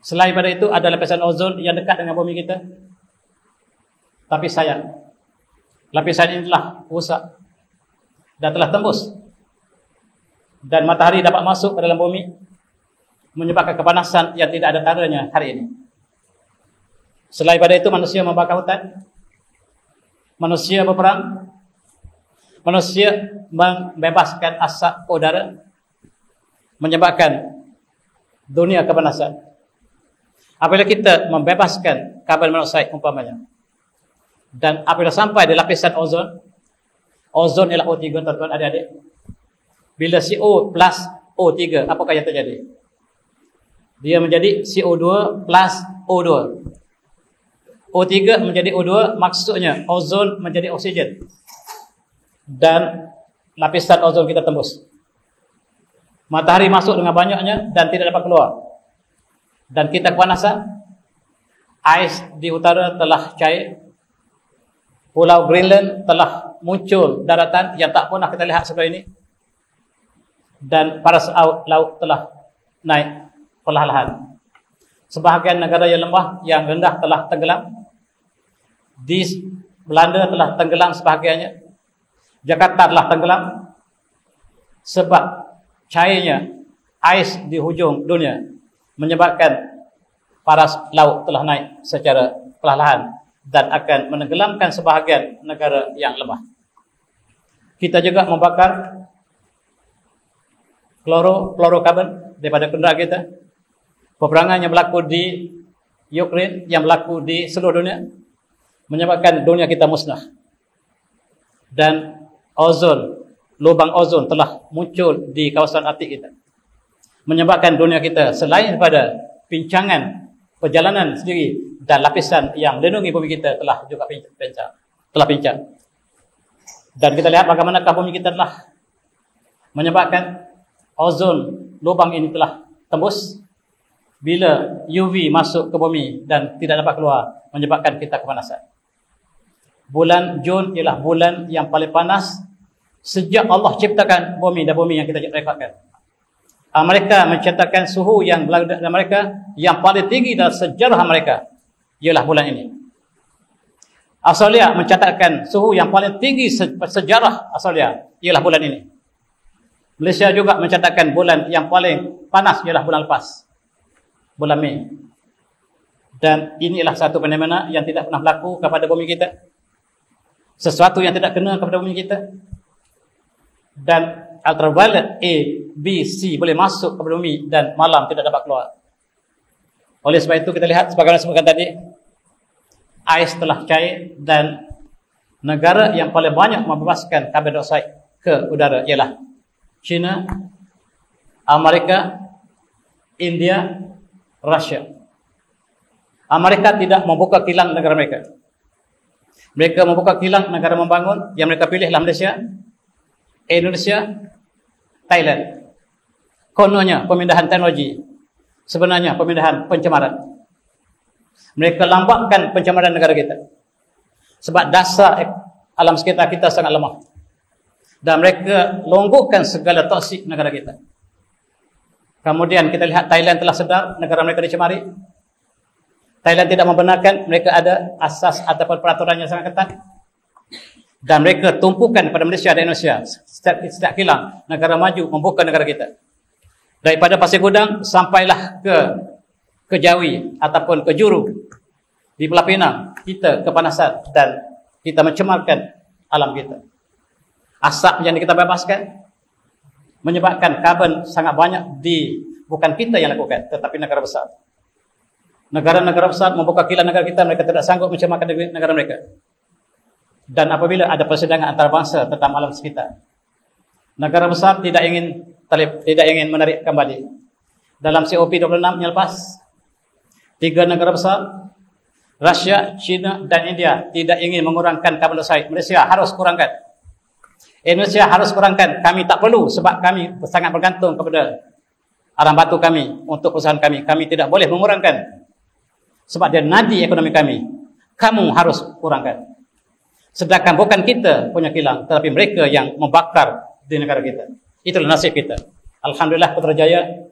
Selain pada itu ada lapisan ozon yang dekat dengan bumi kita. Tapi sayang, lapisan ini telah rusak dan telah tembus, dan matahari dapat masuk ke dalam bumi, menyebabkan kepanasan yang tidak ada taranya hari ini. Selain pada itu, manusia membakar hutan, manusia berperang, manusia membebaskan asap udara, menyebabkan dunia kepanasan. Apabila kita membebaskan karbon monoksida umpamanya, dan apabila sampai di lapisan ozon, ozon ialah O3 tuan-tuan adik-adik. Bila CO plus O3, apakah yang terjadi? Dia menjadi CO2 plus O2. O3 menjadi O2, maksudnya ozon menjadi oksigen, dan lapisan ozon kita tembus. Matahari masuk dengan banyaknya dan tidak dapat keluar, dan kita kepanasan. Ais di utara telah cair. Pulau Greenland telah muncul daratan yang tak pernah kita lihat sebelum ini, dan paras laut telah naik perlahan-lahan. Sebahagian negara yang lembah, yang rendah telah tenggelam. Di Belanda telah tenggelam sebahagiannya. Jakarta telah tenggelam sebab cairnya ais di hujung dunia menyebabkan paras laut telah naik secara perlahan dan akan menenggelamkan sebahagian negara yang lemah. Kita juga membakar fluorokarbon daripada kenderaan kita. Peperangan yang berlaku di Ukraine, yang berlaku di seluruh dunia, menyebabkan dunia kita musnah. Dan ozon, lubang ozon telah muncul di kawasan Arktik kita, menyebabkan dunia kita selain daripada pincangan perjalanan sendiri, dan lapisan yang melindungi bumi kita telah juga pincang. Dan kita lihat bagaimanakah bumi kita telah menyebabkan ozon, lubang ini telah tembus. Bila UV masuk ke bumi dan tidak dapat keluar, menyebabkan kita kepanasan. Bulan Jun ialah bulan yang paling panas sejak Allah ciptakan bumi dan bumi yang kita rekodkan. Mereka mencatatkan suhu yang berlaku dalam mereka yang paling tinggi dalam sejarah mereka ialah bulan ini. Australia mencatatkan suhu yang paling tinggi sejarah Australia ialah bulan ini. Malaysia juga mencatatkan bulan yang paling panas ialah bulan lepas, bulan Mei. Dan inilah satu fenomena yang tidak pernah berlaku kepada bumi kita. Sesuatu yang tidak kena kepada bumi kita. Dan ultraviolet A, B, C boleh masuk ke bumi dan malam tidak dapat keluar. Oleh sebab itu kita lihat sebagaimana sebutkan tadi, ais telah cair, dan negara yang paling banyak membebaskan karbon dioksida ke udara ialah China, Amerika, India, Rusia. Amerika tidak membuka kilang negara mereka. Mereka membuka kilang negara membangun, yang mereka pilihlah Malaysia, Indonesia, Thailand. Kononnya pemindahan teknologi, sebenarnya pemindahan pencemaran. Mereka lambatkan pencemaran negara kita sebab dasar alam sekitar kita sangat lemah, dan mereka longgokkan segala toksik negara kita. Kemudian kita lihat Thailand telah sedar negara mereka dicemari. Thailand tidak membenarkan, mereka ada asas ataupun peraturan yang sangat ketat, dan mereka tumpukan pada Malaysia dan Indonesia. Setiap kilang negara maju membuka negara kita. Daripada Pasir Gudang sampailah ke Jawi ataupun ke Juru di Pulau Pinang, kita kepanasan dan kita mencemarkan alam kita. Asap yang kita bebaskan menyebabkan karbon sangat banyak bukan kita yang lakukan, tetapi negara besar. Negara-negara besar membuka kilang negara kita, mereka tidak sanggup mencemarkan negara mereka. Dan apabila ada persidangan antarabangsa tentang alam sekitar, negara besar tidak ingin menarik kembali. dalam COP26 yang lepas, 3 negara besar, Rusia, China dan India tidak ingin mengurangkan karbon dioksida. Malaysia harus kurangkan. Indonesia harus kurangkan. Kami tak perlu sebab kami sangat bergantung kepada arang batu kami untuk perusahaan kami. Kami tidak boleh mengurangkan sebab dia nadi ekonomi kami. Kamu harus kurangkan. Sedangkan bukan kita punya kilang, tetapi mereka yang membakar di negara kita. Itulah nasib kita. Alhamdulillah Putrajaya,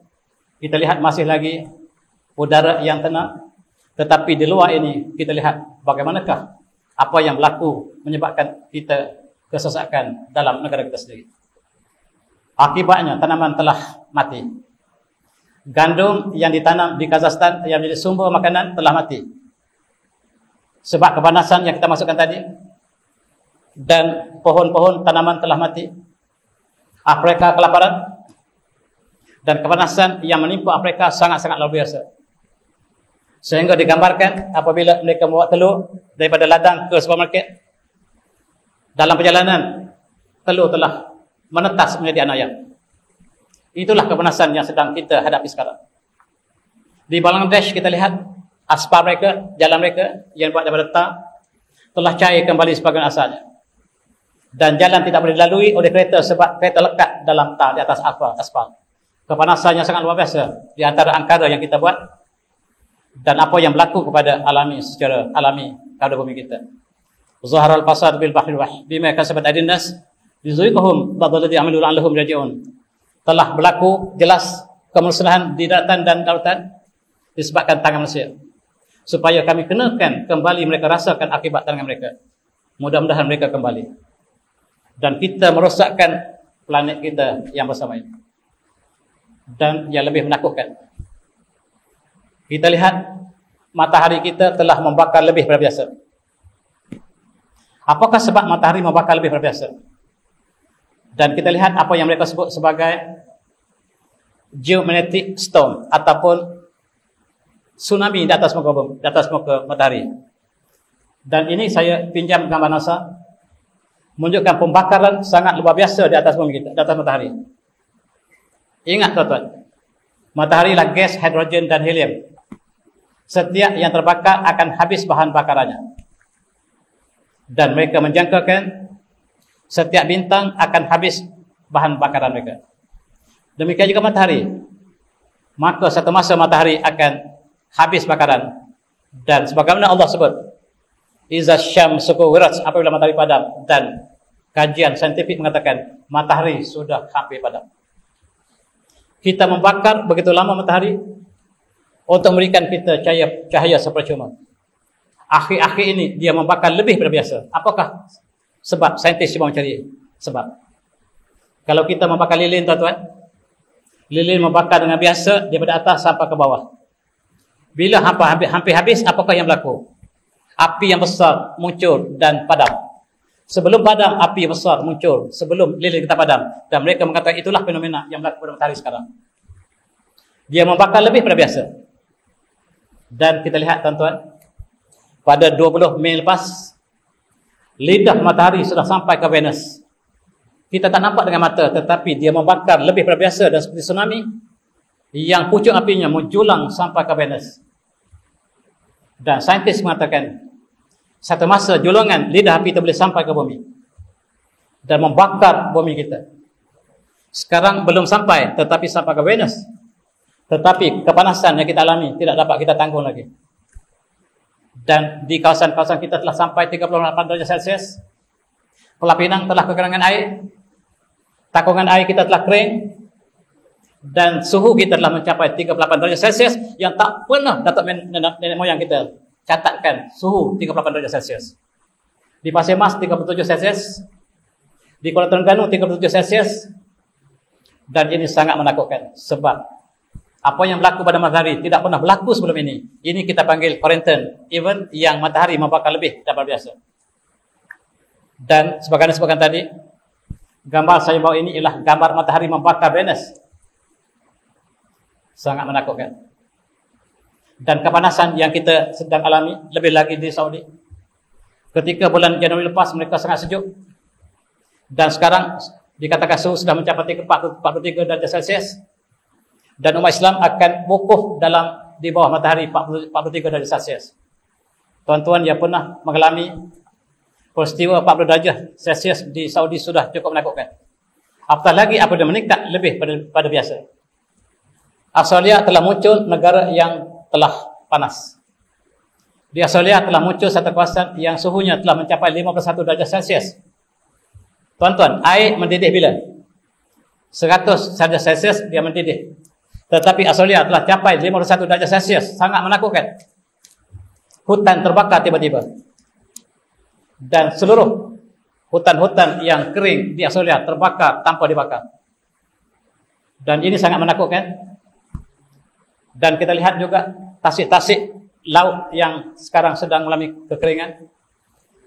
kita lihat masih lagi udara yang tenang. Tetapi di luar ini kita lihat bagaimanakah apa yang berlaku menyebabkan kita kesesakan dalam negara kita sendiri. Akibatnya tanaman telah mati. Gandum yang ditanam di Kazakhstan yang menjadi sumber makanan telah mati. Sebab kepanasan yang kita masukkan tadi. Dan pohon-pohon tanaman telah mati. Afrika kelaparan. Dan kepanasan yang menimpa Afrika sangat-sangat luar biasa. Sehingga digambarkan apabila mereka membawa telur daripada ladang ke supermarket, dalam perjalanan telur telah menetas menjadi anak ayam. Itulah kepanasan yang sedang kita hadapi sekarang. Di Bangladesh kita lihat aspal mereka, jalan mereka yang buat daripada tar telah cair kembali sebagian asalnya. Dan jalan tidak boleh dilalui oleh kereta sebab kereta lekat dalam tar di atas aspal. Kepanasan yang sangat luar biasa di antara angkara yang kita buat dan apa yang berlaku kepada alami secara alami pada bumi kita. Zaharal fasad bil bahri wah bima kasabat aydin nas lizuqhum ba'dalladhi amilu la'allahum yarji'un. Telah berlaku jelas kemusnahan di daratan dan lautan disebabkan tangan manusia. Supaya kami kenakan kembali mereka rasakan akibat tangan mereka. Mudah-mudahan mereka kembali. Dan kita merosakkan planet kita yang bersama ini. Dan yang lebih menakutkan, kita lihat matahari kita telah membakar lebih daripada biasa. Apakah sebab matahari membakar lebih daripada biasa? Dan kita lihat apa yang mereka sebut sebagai geomagnetic storm ataupun tsunami di atas muka bumi, di atas muka matahari. Dan ini saya pinjam gambar NASA menunjukkan pembakaran sangat luar biasa di atas bumi kita, di atas matahari. Ingat tuan-tuan, matahari adalah gas, hidrogen dan helium. Setiap yang terbakar akan habis bahan bakarannya. Dan mereka menjangkakan setiap bintang akan habis bahan bakaran mereka. Demikian juga matahari. Maka satu masa matahari akan habis bakaran. Dan sebagaimana Allah sebut, iza syamsu kuwirat, apabila matahari padam. Dan kajian saintifik mengatakan matahari sudah hampir padam. Kita membakar begitu lama matahari untuk memberikan kita cahaya sepercuma. Akhir-akhir ini dia membakar lebih daripada biasa. Apakah sebab? Saintis cuba mencari sebab. Kalau kita membakar lilin, tuan-tuan, lilin membakar dengan biasa daripada atas sampai ke bawah. Bila hampir habis, apakah yang berlaku? Api yang besar muncul dan padam. Sebelum padam, api yang besar muncul. Sebelum lilin kita padam. Dan mereka mengatakan itulah fenomena yang berlaku pada matahari sekarang. Dia membakar lebih daripada biasa. Dan kita lihat, tuan-tuan, pada 20 Mei lepas, lidah matahari sudah sampai ke Venus. Kita tak nampak dengan mata, tetapi dia membakar lebih daripada biasa. Dan seperti tsunami, yang pucuk apinya menjulang sampai ke Venus. Dan saintis mengatakan, satu masa julungan lidah api itu boleh sampai ke bumi. Dan membakar bumi kita. Sekarang belum sampai, tetapi sampai ke Venus. Tetapi kepanasan yang kita alami tidak dapat kita tanggung lagi. Dan di kawasan-kawasan kita telah sampai 38 darjah Celsius. Pulau Pinang telah kekurangan air. Takungan air kita telah kering. Dan suhu kita telah mencapai 38 darjah Celsius yang tak pernah datuk nenek moyang kita catatkan suhu 38 darjah Celsius. Di Pasir Mas 37 Celsius. Di Kuala Terengganu 37 Celsius. Dan ini sangat menakutkan sebab apa yang berlaku pada matahari tidak pernah berlaku sebelum ini. Ini kita panggil quarantine event yang matahari membakar lebih daripada biasa. Dan sebagaimana tadi, gambar saya bawa ini ialah gambar matahari membakar Venus. Sangat menakutkan. Dan kepanasan yang kita sedang alami, lebih lagi di Saudi. Ketika bulan Januari lepas mereka sangat sejuk. Dan sekarang dikatakan suhu sudah mencapai 43 darjah Celsius. Dan umat Islam akan wukuf di bawah matahari 43 darjah Celsius. Tuan-tuan yang pernah mengalami peristiwa 40 darjah Celsius di Saudi sudah cukup menakutkan. Apatah lagi apabila meningkat lebih pada biasa. Australia telah muncul negara yang telah panas. Di Australia telah muncul satu kawasan yang suhunya telah mencapai 51 darjah Celsius. Tuan-tuan, air mendidih bila? 100 darjah Celsius dia mendidih. Tetapi Australia telah capai 51 darjah Celsius. Sangat menakutkan. Hutan terbakar tiba-tiba. Dan seluruh hutan-hutan yang kering di Australia terbakar tanpa dibakar. Dan ini sangat menakutkan. Dan kita lihat juga tasik-tasik laut yang sekarang sedang mengalami kekeringan.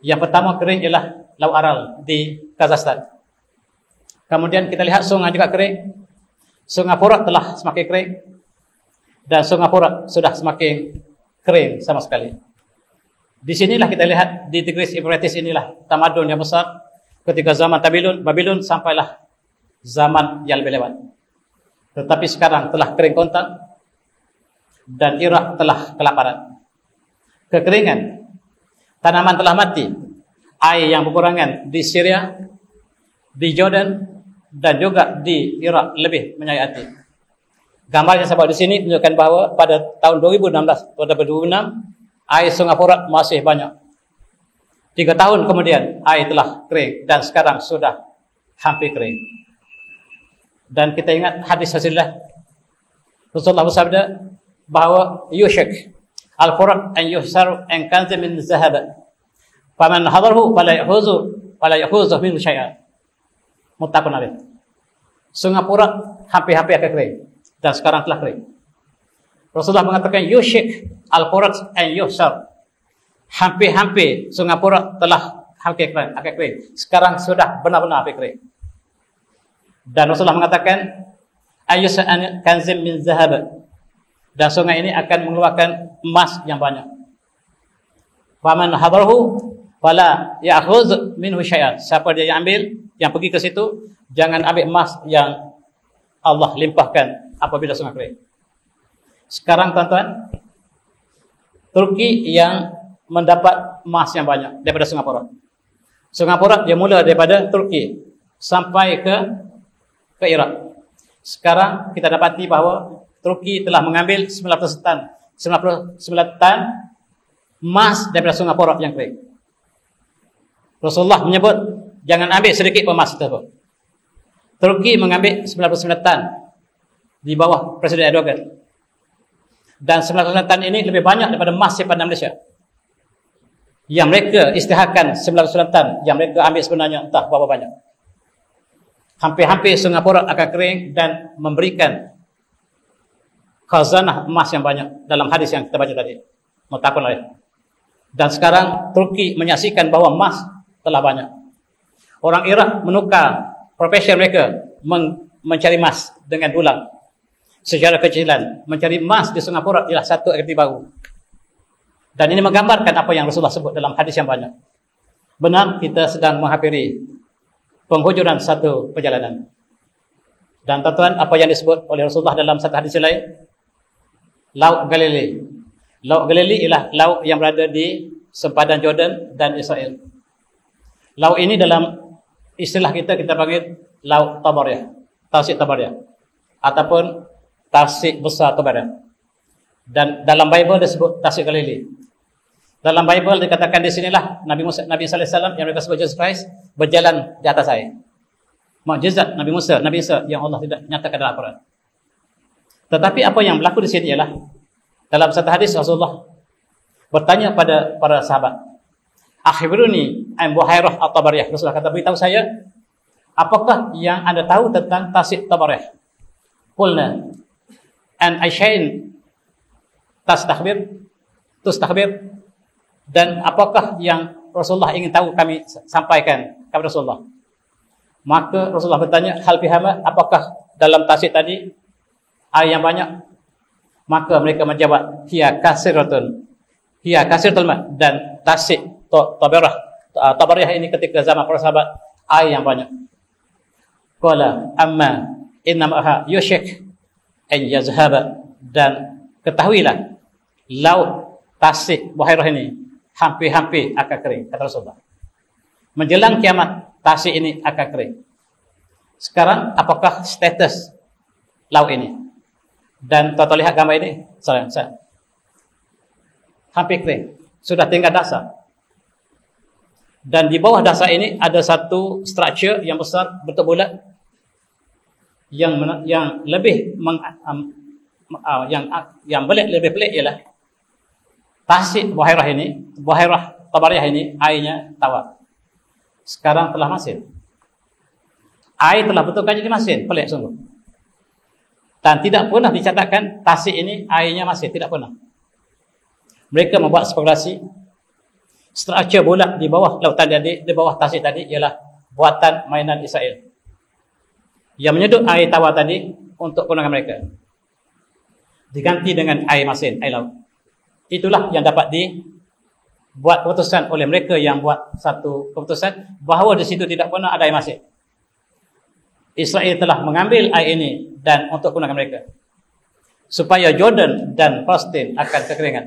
Yang pertama kering ialah Laut Aral di Kazakhstan. Kemudian kita lihat sungai juga kering. Sungai Furat telah semakin kering. Dan Sungai Furat sudah semakin kering sama sekali. Di sinilah kita lihat di Tigris Euphrates inilah tamadun yang besar ketika zaman Babylon sampailah zaman yang lebih lewat. Tetapi sekarang telah kering kontan dan Iraq telah kelaparan. Kekeringan, tanaman telah mati, air yang berkurangan di Syria, di Jordan dan juga di Iraq lebih menyayati. Gambar yang saya bawa di sini menunjukkan bahawa pada tahun 2016 atau 2006 air Sungai Furat masih banyak. 3 tahun kemudian air telah kering dan sekarang sudah hampir kering. Dan kita ingat hadis Rasulullah bersabda bahawa yushak al-furat an yuhsar an kanz min zahab faman hadarhu fala yahuzu min syai'an. Muttafaqun alaih. Sungai Furat hampir-hampir akan kering dan sekarang telah kering. Rasulullah mengatakan yushik al-furat an yuhsar. Hampir-hampir Sungai Furat telah hampir kering, akan kering. Sekarang sudah benar-benar hampir kering. Dan Rasulullah mengatakan ayyusa an kanzim min zahab. Dan sungai ini akan mengeluarkan emas yang banyak. Faman hadarhu fala ya'khudh minhu syai'an. Siapa dia yang ambil, yang pergi ke situ, jangan ambil emas yang Allah limpahkan apabila sungai kering. Sekarang tuan-tuan, Turki yang mendapat emas yang banyak daripada Sungai Furat. Sungai Furat dia mula daripada Turki sampai ke Iraq. Sekarang kita dapati bahawa Turki telah mengambil 99 tan emas daripada Sungai Furat yang kering. Rasulullah menyebut jangan ambil sedikit emas tersebut. Turki mengambil 99 tan di bawah Presiden Erdogan. Dan 99 tan ini lebih banyak daripada emas simpanan Malaysia. Yang mereka isytiharkan 99 tan, yang mereka ambil sebenarnya entah berapa banyak. Hampir-hampir Sungai Furat akan kering dan memberikan khazanah emas yang banyak dalam hadis yang kita baca tadi. Muttafaqun alaih. Dan sekarang Turki menyaksikan bahawa emas telah banyak. Orang Iraq menukar profesi mereka mencari emas dengan dulang. Secara kecilan, mencari emas di Sungai Furat ialah satu aktiviti baru. Dan ini menggambarkan apa yang Rasulullah sebut dalam hadis yang banyak. Benar, kita sedang menghampiri penghujuran satu perjalanan. Dan tuan-tuan, apa yang disebut oleh Rasulullah dalam satu hadis lain, Laut Galilei. Laut Galilei ialah laut yang berada di sempadan Jordan dan Israel. Laut ini dalam istilah kita panggil Laut Tabariyah, Tasik Tabariyah, ataupun Tasik Besar Tabariyah. Dan dalam Bible disebut Tasik Galilei. Dalam Bible dikatakan di sinilah Nabi Musa, Nabi sallallahu alaihi wasallam yang mereka sebut Jesus Christ berjalan di atas air. Mukjizat Nabi Musa, Nabi Isa yang Allah tidak nyatakan dalam Al-Quran. Tetapi apa yang berlaku di sini ialah dalam satu hadis Rasulullah bertanya pada para sahabat, "Akhbiruni an Buhairah at-Tabariyah." Rasulullah kata, "Beritahu saya, apakah yang Anda tahu tentang Tasik Tabariyah?" Qulna an ayshain tustahbir, dan apakah yang Rasulullah ingin tahu kami sampaikan kepada Rasulullah. Maka Rasulullah bertanya, hal fihama, apakah dalam tasik tadi air yang banyak? Maka mereka menjawab, hiya kasiratun ma, dan tasik Tabariyah ini ketika zaman para sahabat air yang banyak. Qala amma innamaha yushik an yazhaba, dan ketahuilah laut tasik Buhairah ini hampir-hampir akan kering, kata Rasulullah. Menjelang kiamat tasik ini akan kering. Sekarang apakah status laut ini? Dan tuan-tuan lihat gambar ini, hampir kering, sudah tinggal dasar. Dan di bawah dasar ini ada satu struktur yang besar, bentuk bulat, yang lebih yang lebih pelik ialah tasik Buhairah ini, Buhairah Tabariyah ini, airnya tawar. Sekarang telah masin. Air telah betulkan jadi masin, pelik sungguh. Dan tidak pernah dicatatkan tasik ini airnya masin, tidak pernah. Mereka membuat spekulasi struktur bulat di bawah lautan tadi, di bawah tasik tadi ialah buatan mainan Israel yang menyedut air tawar tadi untuk kegunaan mereka, diganti dengan air masin, air laut. Itulah yang dapat dibuat keputusan oleh mereka yang buat satu keputusan bahawa di situ tidak pernah ada air masin. Israel telah mengambil air ini dan untuk kegunaan mereka, supaya Jordan dan Palestin akan kekeringan.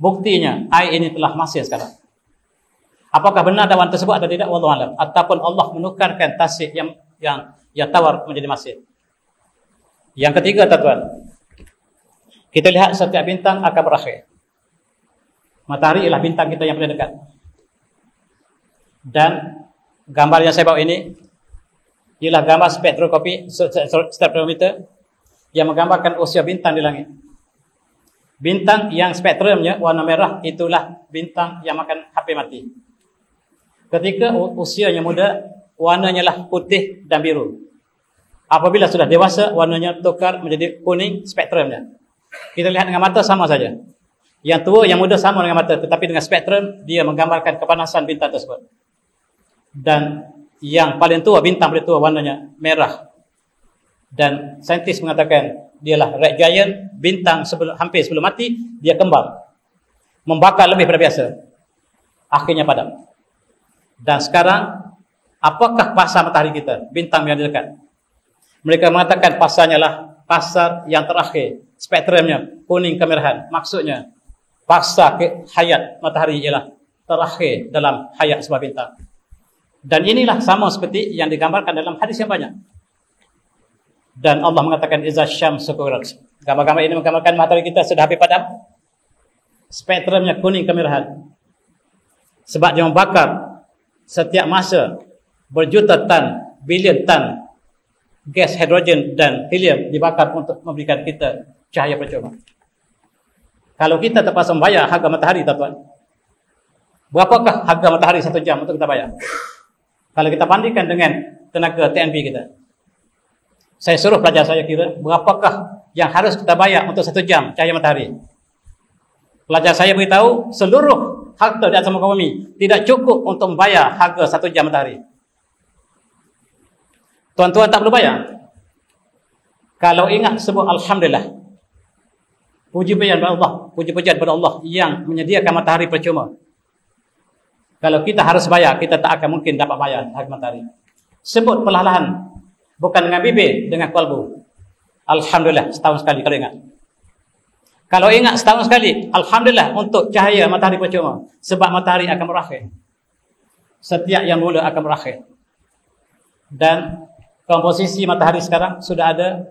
Buktinya air ini telah masin sekarang. Apakah benar dakwaan tersebut atau tidak, wallahu alam, ataupun Allah menukarkan tasik yang tawar menjadi masin. Yang ketiga, tuan-tuan, kita lihat setiap bintang akan berakhir. Matahari ialah bintang kita yang paling dekat. Dan gambar yang saya bawa ini ialah gambar spektrometer yang menggambarkan usia bintang di langit. Bintang yang spektrumnya warna merah itulah bintang yang akan hampir mati. Ketika usianya muda, warnanya lah putih dan biru. Apabila sudah dewasa, warnanya tukar menjadi kuning spektrumnya. Kita lihat dengan mata sama saja. Yang tua, yang muda sama dengan mata, tetapi dengan spektrum dia menggambarkan kepanasan bintang tersebut. Dan yang paling tua, bintang paling tua warnanya merah. Dan saintis mengatakan dialah red giant, bintang hampir sebelum mati dia kembang, membakar lebih daripada biasa, akhirnya padam. Dan sekarang apakah pasar matahari kita, bintang yang dekat? Mereka mengatakan pasarnya lah pasar yang terakhir, spektrumnya kuning kemerahan. Maksudnya pasar hayat matahari ialah terakhir dalam hayat sebuah bintang. Dan inilah sama seperti yang digambarkan dalam hadis yang banyak. Dan Allah mengatakan iza syamsu kuwirat. Gambar-gambar ini menggambarkan matahari kita sudah habis padam, spektrumnya kuning kemerahan, sebab dia membakar setiap masa berjuta tan, bilion tan gas hidrogen dan helium dibakar untuk memberikan kita cahaya percuma. Kalau kita terpaksa membayar harga matahari, tuan-tuan, berapakah harga matahari 1 jam untuk kita bayar? Kalau kita bandingkan dengan tenaga TNB kita, saya suruh pelajar saya kira berapakah yang harus kita bayar untuk 1 jam cahaya matahari. Pelajar saya beritahu seluruh harta di atas muka bumi tidak cukup untuk membayar harga 1 jam matahari. Tuan-tuan tak perlu bayar. Kalau ingat sebut alhamdulillah, puji-pujian kepada Allah, puji-pujian kepada Allah yang menyediakan matahari percuma. Kalau kita harus bayar, kita tak akan mungkin dapat bayar harga matahari. Sebut perlahan-lahan, bukan dengan bibir, dengan kalbu. Alhamdulillah setahun sekali kalau ingat. Kalau ingat setahun sekali, alhamdulillah untuk cahaya matahari percuma, sebab matahari akan berakhir. Setiap yang mula akan berakhir. Dan komposisi matahari sekarang sudah ada,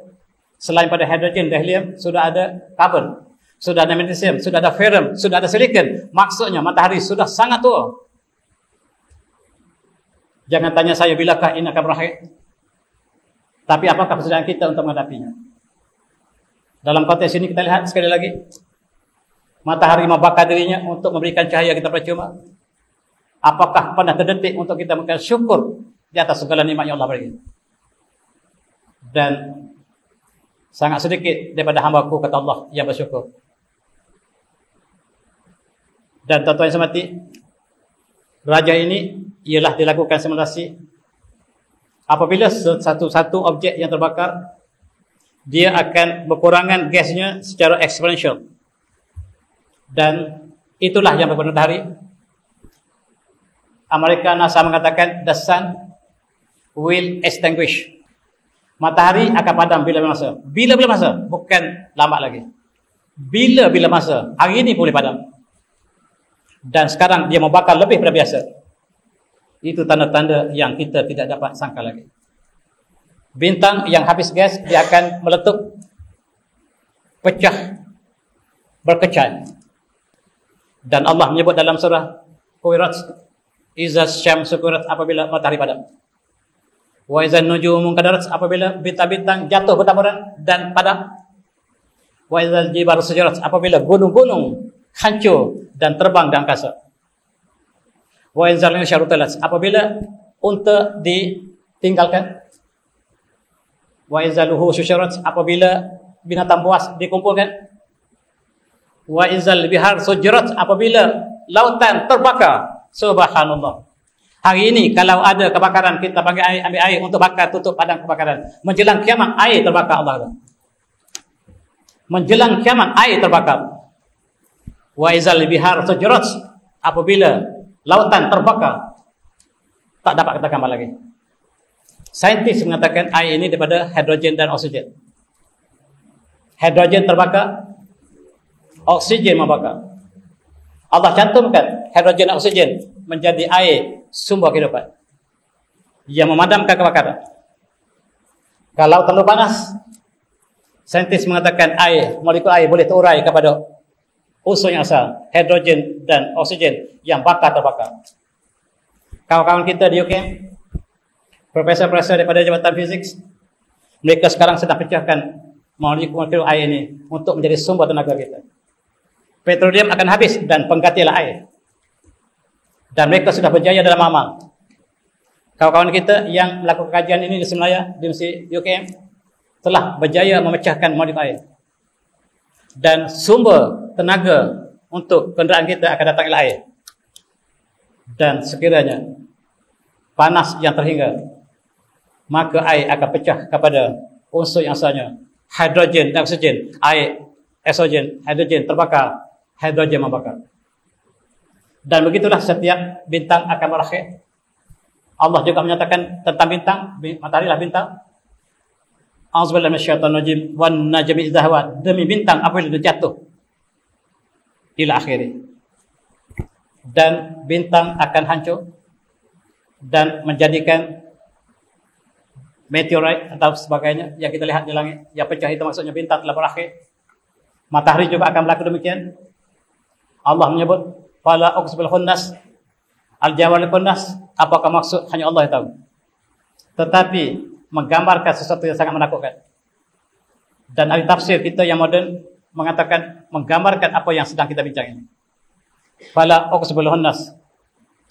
selain pada hidrogen dan helium, sudah ada karbon, sudah ada magnesium, sudah ada ferrum, sudah ada silikon. Maksudnya matahari sudah sangat tua. Jangan tanya saya bilakah ini akan berakhir. Tapi apakah persediaan kita untuk menghadapinya? Dalam konteks ini kita lihat sekali lagi, matahari membakar dirinya untuk memberikan cahaya kita percuma. Apakah pernah terdetik untuk kita mengucapkan syukur di atas segala nikmat yang Allah beri? Dan sangat sedikit daripada hamba-Ku, kata Allah, yang bersyukur. Dan tuan-tuan yang semati, raja ini ialah dilakukan simulasi. Apabila satu objek yang terbakar, dia akan berkurangan gasnya secara eksponensial. Dan itulah yang berguna matahari. Amerika NASA mengatakan the sun will extinguish. Matahari akan padam bila masa. Bila masa? Bukan lama lagi. Bila masa. Hari ini boleh padam. Dan sekarang dia membakar lebih daripada biasa. Itu tanda-tanda yang kita tidak dapat sangka lagi. Bintang yang habis gas, dia akan meletup, pecah, berkecai. Dan Allah menyebut dalam surah Hujurat, iza syamsu kuwirat, apabila matahari padam. Wa iza nujumu kadarat, apabila bintang-bintang jatuh bertaburan dan padam. Wa iza jibalu sujirat, apabila gunung-gunung hancur dan terbang di angkasa. Wa iza syarutalat, apabila unta ditinggalkan. Wa iza luhu syusyarat, apabila binatang buas dikumpulkan. Wa izal bihar sujirat, apabila lautan terbakar. Subhanallah. Hari ini kalau ada kebakaran, kita ambil air untuk bakar, tutup padang kebakaran. Menjelang kiamat air terbakar Allah. Menjelang kiamat air terbakar. Wa izal bihar sujirat, apabila lautan terbakar, tak dapat kita gambar lagi. Saintis mengatakan air ini daripada hidrogen dan oksigen. Hidrogen terbakar, oksigen membakar. Allah cantumkan hidrogen dan oksigen menjadi air sumber kehidupan yang memadamkan kebakaran. Kalau terlalu panas, saintis mengatakan air, molekul air boleh terurai kepada unsur yang asal, hidrogen dan oksigen yang terbakar. Kawan-kawan kita di UK, profesor-profesor daripada Jabatan Fizik, mereka sekarang sedang pecahkan molekul air ini untuk menjadi sumber tenaga kita. Petroleum akan habis dan penggantilah air. Dan mereka sudah berjaya dalam amal. Kawan-kawan kita yang melakukan kajian ini di Semenaya, di UK, telah berjaya memecahkan molekul air. Dan sumber tenaga untuk kenderaan kita akan datang ialah air. Dan sekiranya panas yang terhingga, maka air akan pecah kepada unsur yang asalnya, hidrogen dan oksigen. Air, oksigen, hidrogen terbakar, hidrogen membakar. Dan begitulah setiap bintang akan berakhir. Allah juga menyatakan tentang bintang, matahari lah bintang. A'udzubillahi minasyaitonir rajim, wan najmi idza hawa, demi bintang apabila dia jatuh ila akhiri. Dan bintang akan hancur dan menjadikan meteorit atau sebagainya yang kita lihat di langit yang pecah, itu maksudnya bintang telah berakhir. Matahari juga akan berlaku demikian. Allah menyebut fala uqsibil khunnas, al-jawal khunnas, apakah maksud hanya Allah yang tahu. Tetapi menggambarkan sesuatu yang sangat menakutkan. Dan ahli tafsir kita yang moden mengatakan menggambarkan apa yang sedang kita bincang ini. Fala uqsibil khunnas,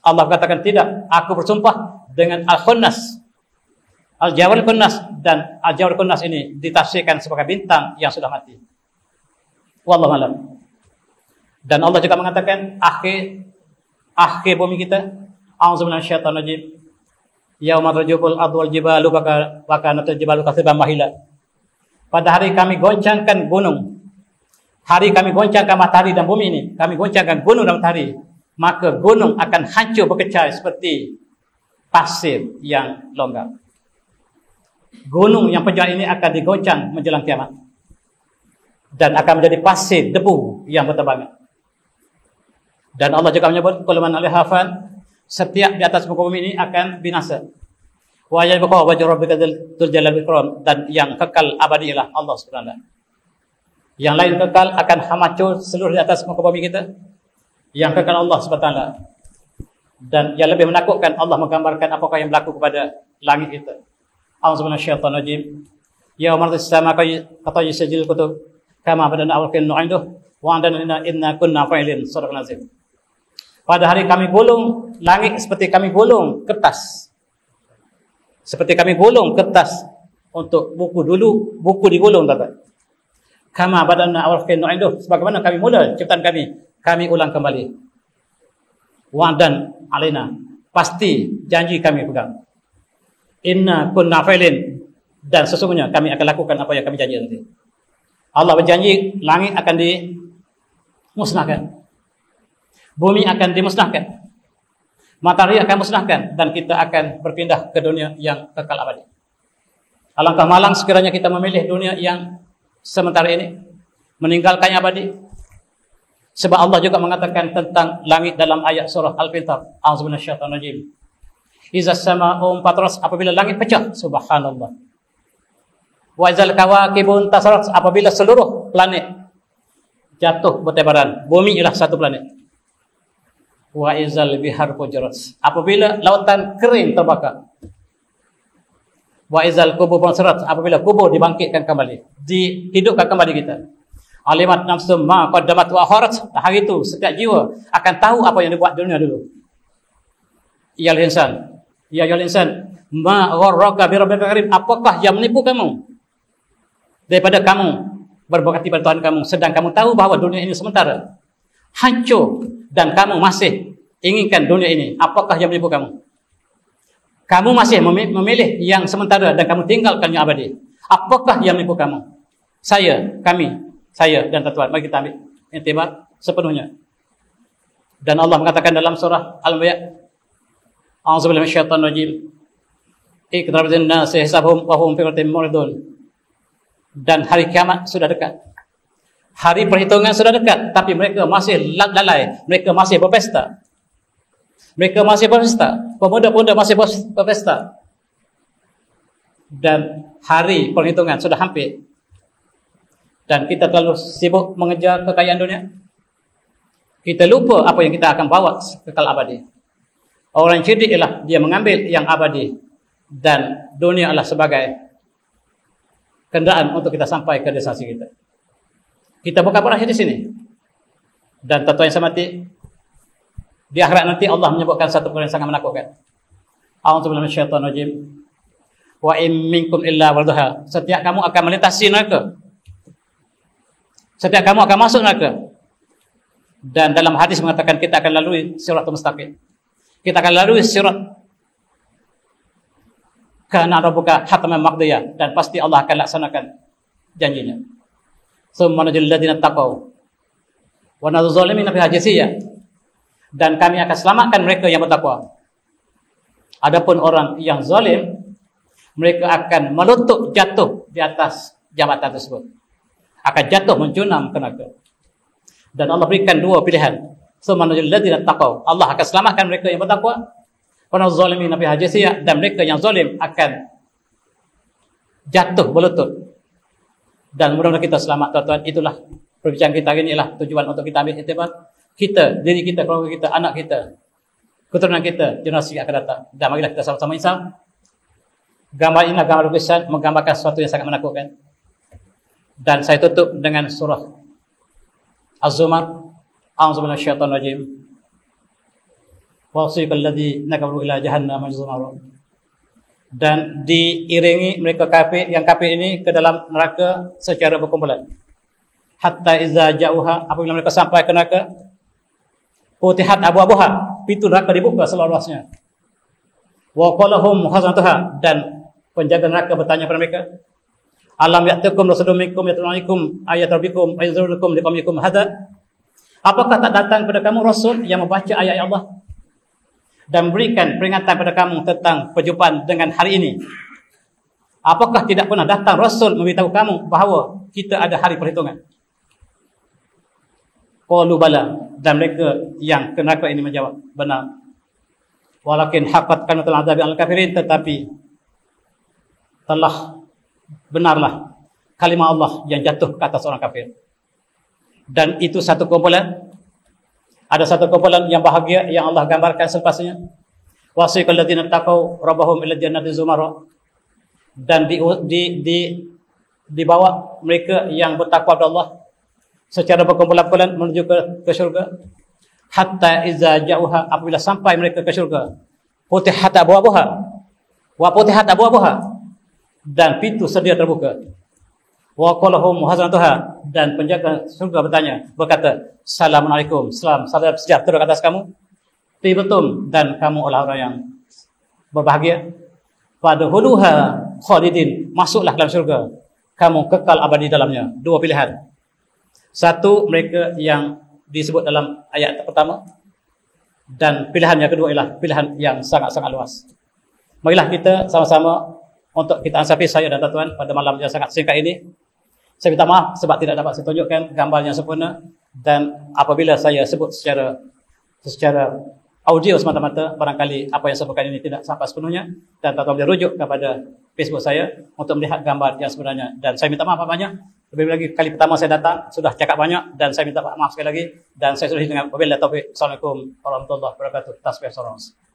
Allah katakan tidak, aku bersumpah dengan al-khunnas, al-jawal khunnas. Dan al-jawal khunnas ini ditafsirkan sebagai bintang yang sudah mati. Wallahu a'lam. Dan Allah juga mengatakan akhir bumi kita, a'udzubillahi minasyaitonir rajim, yauma tarjuful ardu wal jibalu wa kanatul jibalu kasiban mahila. Pada hari kami goncangkan gunung, hari kami goncangkan matahari dan bumi ini, kami goncangkan gunung dan matahari, maka gunung akan hancur berkecai seperti pasir yang longgar. Gunung yang pecah ini akan digoncang menjelang kiamat dan akan menjadi pasir, debu yang berterbangan. Dan Allah juga menyebut kullu man 'alaiha fan, setiap di atas muka bumi ini akan binasa. Wa yabqa wajhu rabbika dzul jalali wal ikram, dan yang kekal abadi ialah Allah Subhanahu wa taala. Yang lain kekal akan hancur seluruh di atas muka bumi kita. Yang kekal Allah Subhanahu wa taala. Dan yang lebih menakutkan, Allah menggambarkan apakah yang berlaku kepada langit kita. A'udzubillahi minasyaitonir rajim. Yauma tas-samaa'i qata'i sajil kutub kama badana awal kan nu'iduh wa andana inna kunna fa'ilin. Sadaqallahul azim. Pada hari kami gulung langit seperti kami gulung kertas. Seperti kami gulung kertas untuk buku dulu, buku digulung kata. Kama badana awal kan nu'iduh, sebagaimana kami mula ciptaan kami ulang kembali. Wa'dan alaina, pasti janji kami pegang. Inna kunna fa'ilin, dan sesungguhnya kami akan lakukan apa yang kami janji nanti. Allah berjanji langit akan dimusnahkan, bumi akan dimusnahkan, matahari akan musnahkan, dan kita akan berpindah ke dunia yang kekal abadi. Alangkah malang sekiranya kita memilih dunia yang sementara ini, meninggalkan yang abadi. Sebab Allah juga mengatakan tentang langit dalam ayat surah Al-Infitar. A'udzubillahi minasyaitonir rajim. Iza sama'u fatarat, apabila langit pecah, subhanallah. Wa izal kawakibu tasarat, apabila seluruh planet jatuh bertebaran. Bumi ialah satu planet. Wa izal bihar fujarat, apabila lautan kering terbakar. Wa izal kubur bansarat, apabila kubur dibangkitkan kembali, dihidupkan kembali kita. Alimat nafsum ma qaddamat wa akharat, hari itu setiap jiwa akan tahu apa yang dibuat dunia dulu. Ya insan, ya insan, ma gharraka bi rabbika karim, apakah yang menipu kamu daripada kamu berbakti pada Tuhan kamu, sedang kamu tahu bahawa dunia ini sementara, hancur, dan kamu masih inginkan dunia ini. Apakah yang menipu kamu? Kamu masih memilih yang sementara dan kamu tinggalkan yang abadi. Apakah yang menipu kamu? Saya, kami, saya dan tuan-tuan, mari kita ambil intibat sepenuhnya. Dan Allah mengatakan dalam surah Al-Anbiya, A'udzubillahi minasyaitonir rajim. Iqtarabatin nasi hisabuhum wa hum fi ghaflatin mu'ridun. Dan hari kiamat sudah dekat. Hari perhitungan sudah dekat, tapi mereka masih lalai, mereka masih berpesta. Mereka masih berpesta, pemuda-pemuda masih berpesta. Dan hari perhitungan sudah hampir. Dan kita terlalu sibuk mengejar kekayaan dunia. Kita lupa apa yang kita akan bawa kekal abadi. Orang cerdik ialah dia mengambil yang abadi. Dan dunia adalah sebagai kendaraan untuk kita sampai ke destinasi kita. Kita bukan berakhir di sini. Dan tuan-tuan yang saya mati, di akhirat nanti Allah menyebutkan satu perkara yang sangat menakutkan. A'udzubillahi minasyaitonir rajim. Wa in minkum illa waridha. Setiap kamu akan melintasi neraka. Setiap kamu akan masuk neraka. Dan dalam hadis mengatakan kita akan lalui siratul mustaqim. Kita akan lalui sirat. Kana rabbuka hataman maqdiya, dan pasti Allah akan laksanakan janjinya. Summa najil ladzina taqaw wa nadzu zalimina fiha jasiyya. Dan kami akan selamatkan mereka yang bertakwa. Adapun orang yang zalim, mereka akan meluntuk jatuh di atas jabatan tersebut. Akan jatuh mencunam ke neraka. Dan Allah berikan dua pilihan. Summa najil ladzina taqaw, Allah akan selamatkan mereka yang bertakwa. Wa nadzu zalimina fiha jasiyya, dan mereka yang zalim akan jatuh berlutut. Dan mudah-mudahan kita selamat, tuan-tuan. Itulah perbincangan kita hari ini, ialah tujuan untuk kita ambil iktibar. Kita, diri kita, keluarga kita, anak kita, keturunan kita, generasi yang akan datang. Dan marilah kita sama-sama insaf. Gambar ini gambar lukisan menggambarkan sesuatu yang sangat menakutkan. Dan saya tutup dengan surah Az-Zumar. A'udzubillahi minasyaitonir rajim. Wa wasiqal ladzina kafaru ila jahannam zumara. Dan diiringi mereka kafir, yang kafir ini ke dalam neraka secara berkumpulan. Hatta iza ja'uha, apabila mereka sampai ke neraka, futihat abwabuha, pintu neraka dibuka seluas-luasnya. Wa qalahum khazanatuha, dan penjaga neraka bertanya kepada mereka, alam ya'tikum rasulun minkum yatluna 'alaikum ayat rabbikum ayunzirukum liqaumikum hadza. Apakah tak datang kepada kamu rasul yang membaca ayat Allah dan memberikan peringatan kepada kamu tentang perjumpaan dengan hari ini? Apakah tidak pernah datang rasul memberitahu kamu bahawa kita ada hari perhitungan? Qalu bala, dan mereka yang ke neraka ini menjawab, benar. Walakin haqqat kalimatul adzabi 'alal kafirin, tetapi telah benarlah kalimat Allah yang jatuh ke atas orang kafir. Dan itu satu kumpulan. Ada satu kumpulan yang bahagia yang Allah gambarkan selepasnya. Wasiqal ladzina taqaw rabbahum ila jannati zumara. Dan dibawa mereka yang bertakwa kepada Allah secara berkumpulan-kumpulan menuju ke syurga. Hatta iza ja'uha, apabila sampai mereka ke syurga, futihat abwabuha wa futihat abwabuha, dan pintu sedia terbuka. Wa qalahum hazanatuha, dan penjaga surga berkata, Assalamualaikum, salam sejahtera ke atas kamu, tibatum, dan kamu adalah orang yang berbahagia. Fadkhuluha khalidin, masuklah dalam surga, kamu kekal abadi dalamnya. Dua pilihan. Satu, mereka yang disebut dalam ayat pertama, dan pilihan yang kedua ialah pilihan yang sangat-sangat luas. Marilah kita sama-sama untuk kita ansapi saya dan tuan-tuan pada malam yang sangat singkat ini. Saya minta maaf sebab tidak dapat saya tunjukkan gambar yang sempurna, dan apabila saya sebut secara audio semata-mata, barangkali apa yang saya sebutkan ini tidak sampai sepenuhnya, dan tuan-tuan boleh rujuk kepada Facebook saya untuk melihat gambar yang sebenarnya. Dan saya minta maaf banyak. Lebih lagi kali pertama saya datang sudah cakap banyak, dan saya minta maaf sekali lagi, dan saya sudah dengan wabillahi taufiq. Assalamualaikum warahmatullahi wabarakatuh. Tasbih salam.